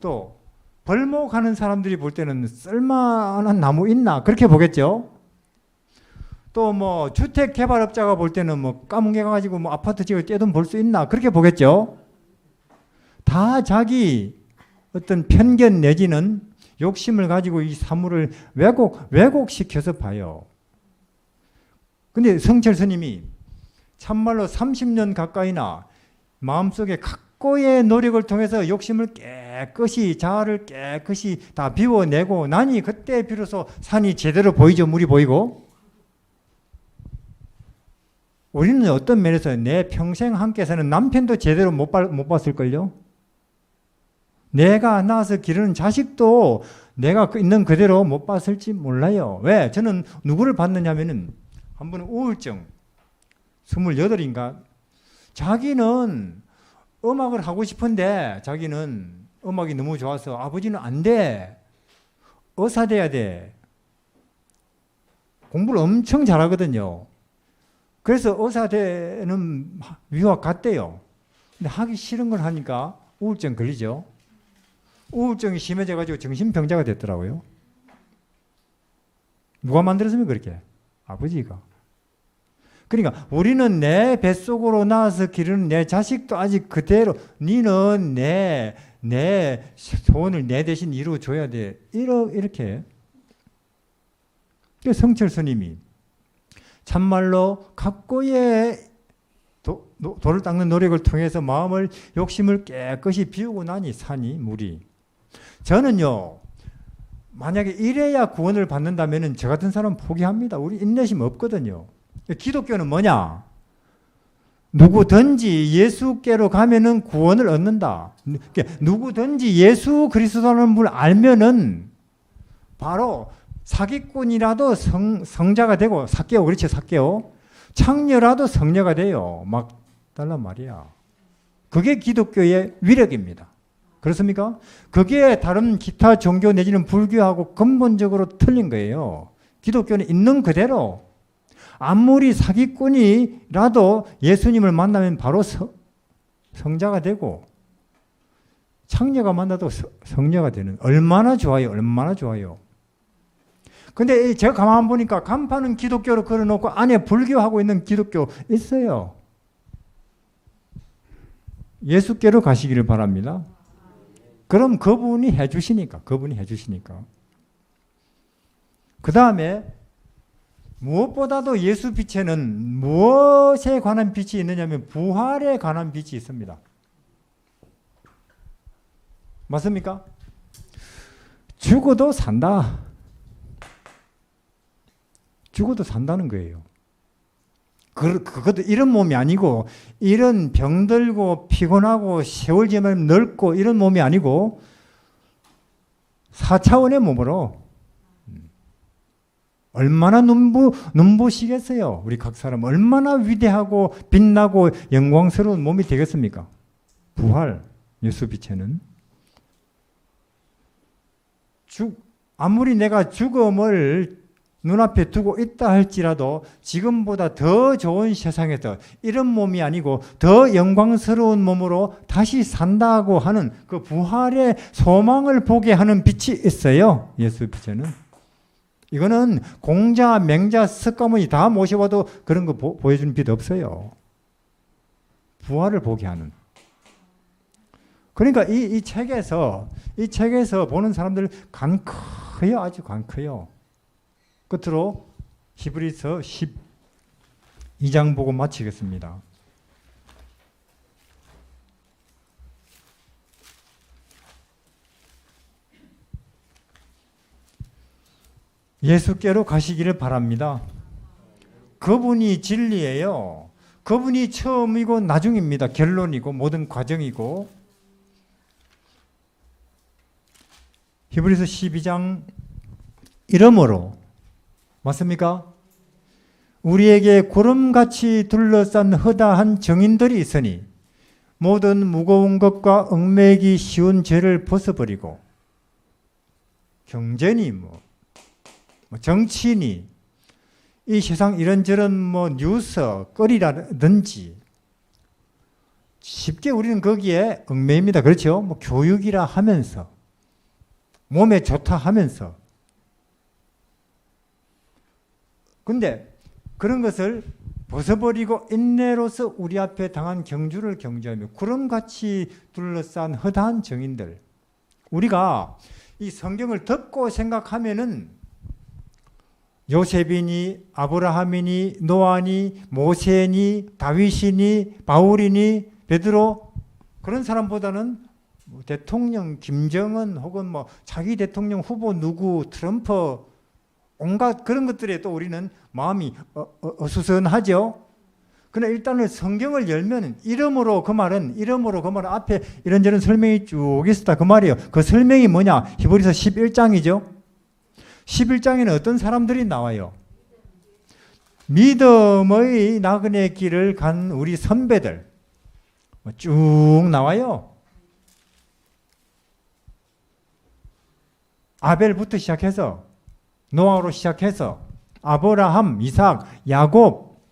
또 벌목하는 사람들이 볼 때는 쓸만한 나무 있나 그렇게 보겠죠. 또 뭐 주택 개발업자가 볼 때는 뭐 까뭉개 가지고 뭐 아파트 지을 떼돈 벌 수 있나 그렇게 보겠죠. 다 자기 어떤 편견 내지는 욕심을 가지고 이 사물을 왜곡시켜서 봐요. 근데 성철 스님이 참말로 30년 가까이나 마음속에 각고의 노력을 통해서 욕심을 깨끗이, 자아를 깨끗이 다 비워내고 나니 그때 비로소 산이 제대로 보이죠. 물이 보이고. 우리는 어떤 면에서 내 평생 함께 사는 남편도 제대로 못 봤을걸요. 내가 낳아서 기르는 자식도 내가 있는 그대로 못 봤을지 몰라요. 왜? 저는 누구를 봤느냐면은 한 번은 우울증 28인가 자기는 음악을 하고 싶은데 자기는 음악이 너무 좋아서 아버지는 안 돼. 의사 돼야 돼. 공부를 엄청 잘하거든요. 그래서 의사 되는 유학 갔대요. 근데 하기 싫은 걸 하니까 우울증 걸리죠. 우울증이 심해져가지고 정신병자가 됐더라고요. 누가 만들었으면 그렇게? 아버지가. 그러니까 우리는 내 뱃속으로 나와서 기르는 내 자식도 아직 그대로 니는 내 소원을 내 대신 이루어줘야 돼. 이렇게. 그래서 성철 스님이 참말로 각고의 돌을 닦는 노력을 통해서 마음을 욕심을 깨끗이 비우고 나니 산이 물이. 저는요 만약에 이래야 구원을 받는다면 저 같은 사람 포기합니다. 우리 인내심 없거든요. 기독교는 뭐냐? 누구든지 예수께로 가면은 구원을 얻는다. 누구든지 예수 그리스도라는 분을 알면은 바로 사기꾼이라도 성자가 되고 삭개오 그렇지 삭개오 창녀라도 성녀가 돼요. 막 달란 말이야. 그게 기독교의 위력입니다. 그렇습니까? 그게 다른 기타 종교 내지는 불교하고 근본적으로 틀린 거예요. 기독교는 있는 그대로 아무리 사기꾼이라도 예수님을 만나면 바로 성자가 되고 창녀가 만나도 성녀가 되는 얼마나 좋아요. 얼마나 좋아요. 근데 제가 가만 보니까 간판은 기독교로 걸어놓고 안에 불교하고 있는 기독교 있어요. 예수께로 가시기를 바랍니다. 그럼 그분이 해주시니까. 그 다음에 무엇보다도 예수 빛에는 무엇에 관한 빛이 있느냐면 부활에 관한 빛이 있습니다. 맞습니까? 죽어도 산다. 죽어도 산다는 거예요. 그것도 이런 몸이 아니고 이런 병들고 피곤하고 세월 지나면 늙고 이런 몸이 아니고 4차원의 몸으로 얼마나 눈부시겠어요. 우리 각 사람 얼마나 위대하고 빛나고 영광스러운 몸이 되겠습니까? 부활, 예수 빛에는 아무리 내가 죽음을 눈앞에 두고 있다 할지라도 지금보다 더 좋은 세상에서 이런 몸이 아니고 더 영광스러운 몸으로 다시 산다고 하는 그 부활의 소망을 보게 하는 빛이 있어요. 예수 빛에는. 이거는 공자, 맹자, 석가모니 다 모셔봐도 그런 거 보여주는 빛 없어요. 부활을 보게 하는. 그러니까 이 책에서 보는 사람들 간 커요. 아주 간 커요. 끝으로 히브리서 12장 보고 마치겠습니다. 예수께로 가시기를 바랍니다. 그분이 진리예요. 그분이 처음이고 나중입니다. 결론이고 모든 과정이고. 히브리서 12장 이러므로 맞습니까? 우리에게 구름같이 둘러싼 허다한 정인들이 있으니 모든 무거운 것과 얽매이기 쉬운 죄를 벗어버리고 경제니 정치니 이 세상 이런저런 뉴스 거리라든지 쉽게 우리는 거기에 얽매입니다. 그렇죠? 교육이라 하면서 몸에 좋다 하면서. 근데 그런 것을 벗어버리고 인내로서 우리 앞에 당한 경주를 경주하며 구름같이 둘러싼 허다한 정인들. 우리가 이 성경을 듣고 생각하면은 요셉이니 아브라함이니 노아니 모세니 다윗이니 바울이니 베드로 그런 사람보다는 대통령 김정은 혹은 뭐 자기 대통령 후보 누구 트럼프 온갖 그런 것들에 또 우리는 마음이 어수선하죠. 그러나 일단은 성경을 열면 이름으로 그 말은 앞에 이런저런 설명이 쭉 있었다 그 말이에요. 그 설명이 뭐냐? 히브리서 11장이죠. 11장에는 어떤 사람들이 나와요? 믿음의 나그네 길을 간 우리 선배들 쭉 나와요. 아벨부터 시작해서 노아로 시작해서 아브라함, 이삭, 야곱,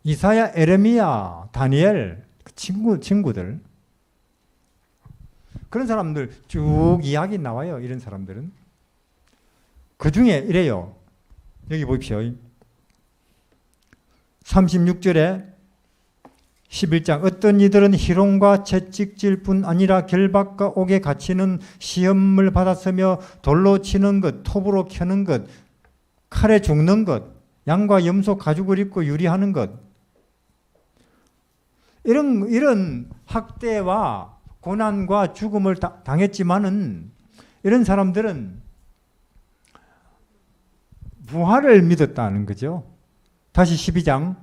이사야, 에레미야, 다니엘 친구들 그런 사람들 쭉 이야기 나와요. 이런 사람들은 그 중에 이래요. 여기 보십시오. 36절에 11장 어떤 이들은 희롱과 채찍질 뿐 아니라 결박과 옥에 갇히는 시험을 받았으며 돌로 치는 것, 톱으로 켜는 것, 칼에 죽는 것, 양과 염소 가죽을 입고 유리하는 것 이런 학대와 고난과 죽음을 당했지만은 이런 사람들은 부활을 믿었다는 거죠. 다시 12장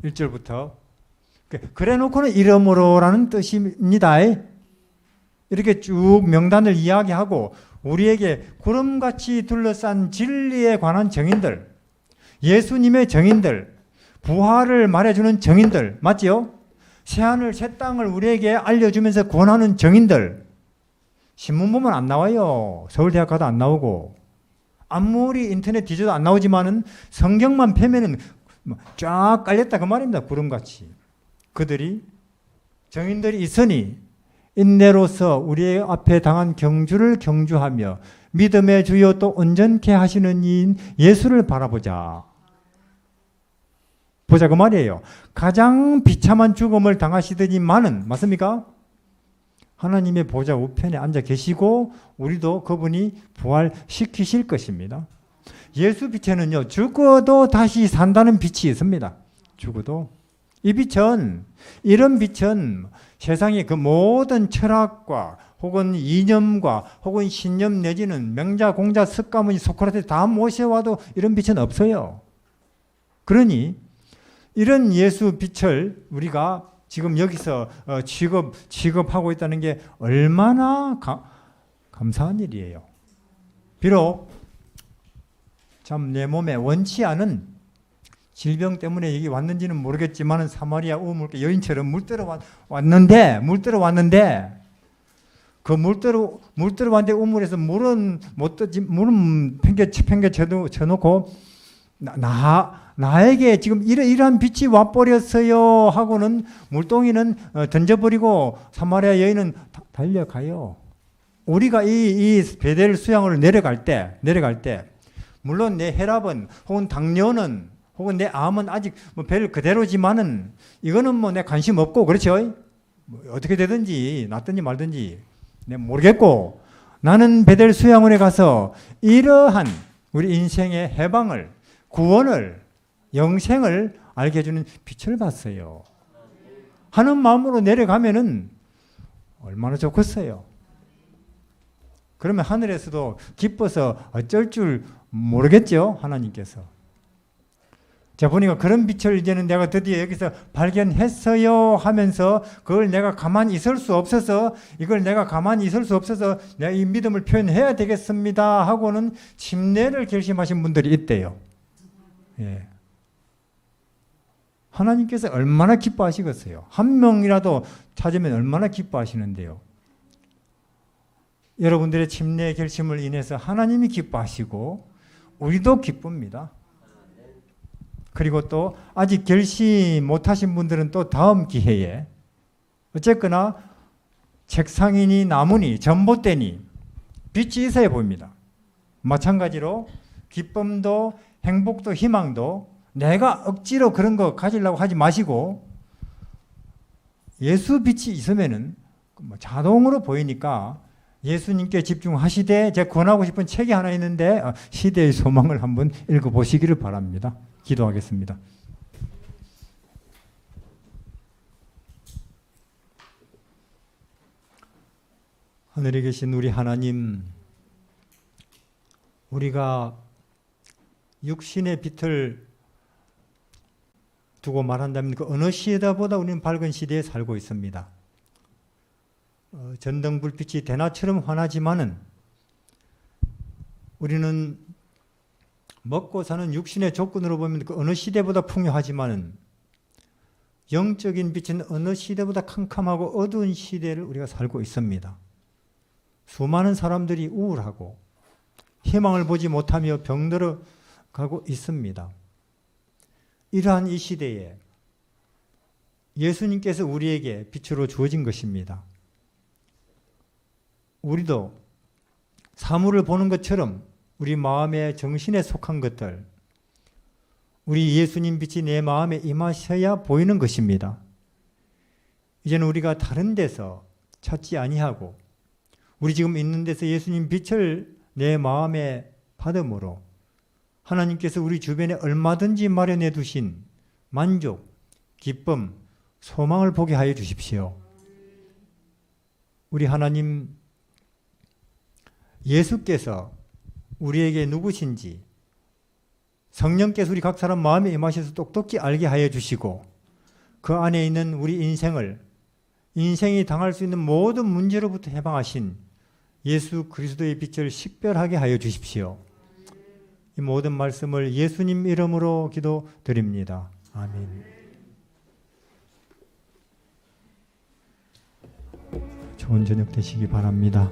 1절부터 그래 놓고는 이름으로라는 뜻입니다. 이렇게 쭉 명단을 이야기하고 우리에게 구름같이 둘러싼 진리에 관한 정인들, 예수님의 정인들, 부활을 말해주는 정인들 맞지요? 새하늘 새 땅을 우리에게 알려주면서 권하는 정인들 신문 보면 안 나와요. 서울대학 가도 안 나오고 아무리 인터넷 뒤져도 안 나오지만은 성경만 펴면은 쫙 깔렸다 그 말입니다. 구름같이. 그들이 정인들이 있으니 인내로서 우리의 앞에 당한 경주를 경주하며 믿음의 주요 또 온전케 하시는 이인 예수를 바라보자. 보자 그 말이에요. 가장 비참한 죽음을 당하시더니만은 맞습니까? 하나님의 보좌 우편에 앉아 계시고 우리도 그분이 부활시키실 것입니다. 예수 빛에는요 죽어도 다시 산다는 빛이 있습니다. 죽어도 이 빛은 이런 빛은 세상의 그 모든 철학과 혹은 이념과 혹은 신념 내지는 명자 공자 석가모니 소크라테스 다 모셔와도 이런 빛은 없어요. 그러니 이런 예수 빛을 우리가 지금 여기서 취급하고 있다는 게 얼마나 감사한 일이에요. 비록 참 내 몸에 원치 않은 질병 때문에 여기 왔는지는 모르겠지만 사마리아 우물가 여인처럼 물들어 왔는데 그 물들어 왔는데 우물에서 물은 못 뜨지 물은 팽개쳐놓고 나에게 지금 이러한 빛이 와버렸어요 하고는 물동이는 던져버리고 사마리아 여인은 달려가요. 우리가 이 베델 수양으로 내려갈 때 물론 내 혈압은 혹은 당뇨는 혹은 내 암은 아직 별 그대로지만은 이거는 내 관심 없고 그렇죠. 어떻게 되든지 낫든지 말든지 내가 모르겠고 나는 베델 수양원에 가서 이러한 우리 인생의 해방을 구원을 영생을 알게 해주는 빛을 봤어요. 하는 마음으로 내려가면은 얼마나 좋겠어요. 그러면 하늘에서도 기뻐서 어쩔 줄 모르겠죠. 하나님께서. 자 보니까 그런 빛을 이제는 내가 드디어 여기서 발견했어요 하면서 그걸 내가 가만히 있을 수 없어서 내가 이 믿음을 표현해야 되겠습니다 하고는 침례를 결심하신 분들이 있대요. 예. 하나님께서 얼마나 기뻐하시겠어요. 한 명이라도 찾으면 얼마나 기뻐하시는데요. 여러분들의 침례 결심을 인해서 하나님이 기뻐하시고 우리도 기쁩니다. 그리고 또 아직 결심 못하신 분들은 또 다음 기회에 어쨌거나 책상이니 나무니 전봇대니 빛이 있어야 보입니다. 마찬가지로 기쁨도 행복도 희망도 내가 억지로 그런 거 가지려고 하지 마시고 예수 빛이 있으면은 자동으로 보이니까 예수님께 집중하시되 제가 권하고 싶은 책이 하나 있는데 시대의 소망을 한번 읽어보시기를 바랍니다. 기도하겠습니다. 하늘에 계신 우리 하나님, 우리가 육신의 빛을 두고 말한다면 그 어느 시대보다 우리는 밝은 시대에 살고 있습니다. 전등불빛이 대낮처럼 환하지만은 우리는 먹고 사는 육신의 조건으로 보면 그 어느 시대보다 풍요하지만은 영적인 빛은 어느 시대보다 캄캄하고 어두운 시대를 우리가 살고 있습니다. 수많은 사람들이 우울하고 희망을 보지 못하며 병들어 가고 있습니다. 이러한 이 시대에 예수님께서 우리에게 빛으로 주어진 것입니다. 우리도 사물을 보는 것처럼 우리 마음의 정신에 속한 것들, 우리 예수님 빛이 내 마음에 임하셔야 보이는 것입니다. 이제는 우리가 다른 데서 찾지 아니하고 우리 지금 있는 데서 예수님 빛을 내 마음에 받음으로 하나님께서 우리 주변에 얼마든지 마련해 두신 만족, 기쁨, 소망을 보게 하여 주십시오. 우리 하나님, 예수께서 우리에게 누구신지 성령께서 우리 각 사람 마음에 임하셔서 똑똑히 알게 하여 주시고 그 안에 있는 우리 인생이 당할 수 있는 모든 문제로부터 해방하신 예수 그리스도의 빛을 식별하게 하여 주십시오. 이 모든 말씀을 예수님 이름으로 기도드립니다. 아멘. 좋은 저녁 되시기 바랍니다.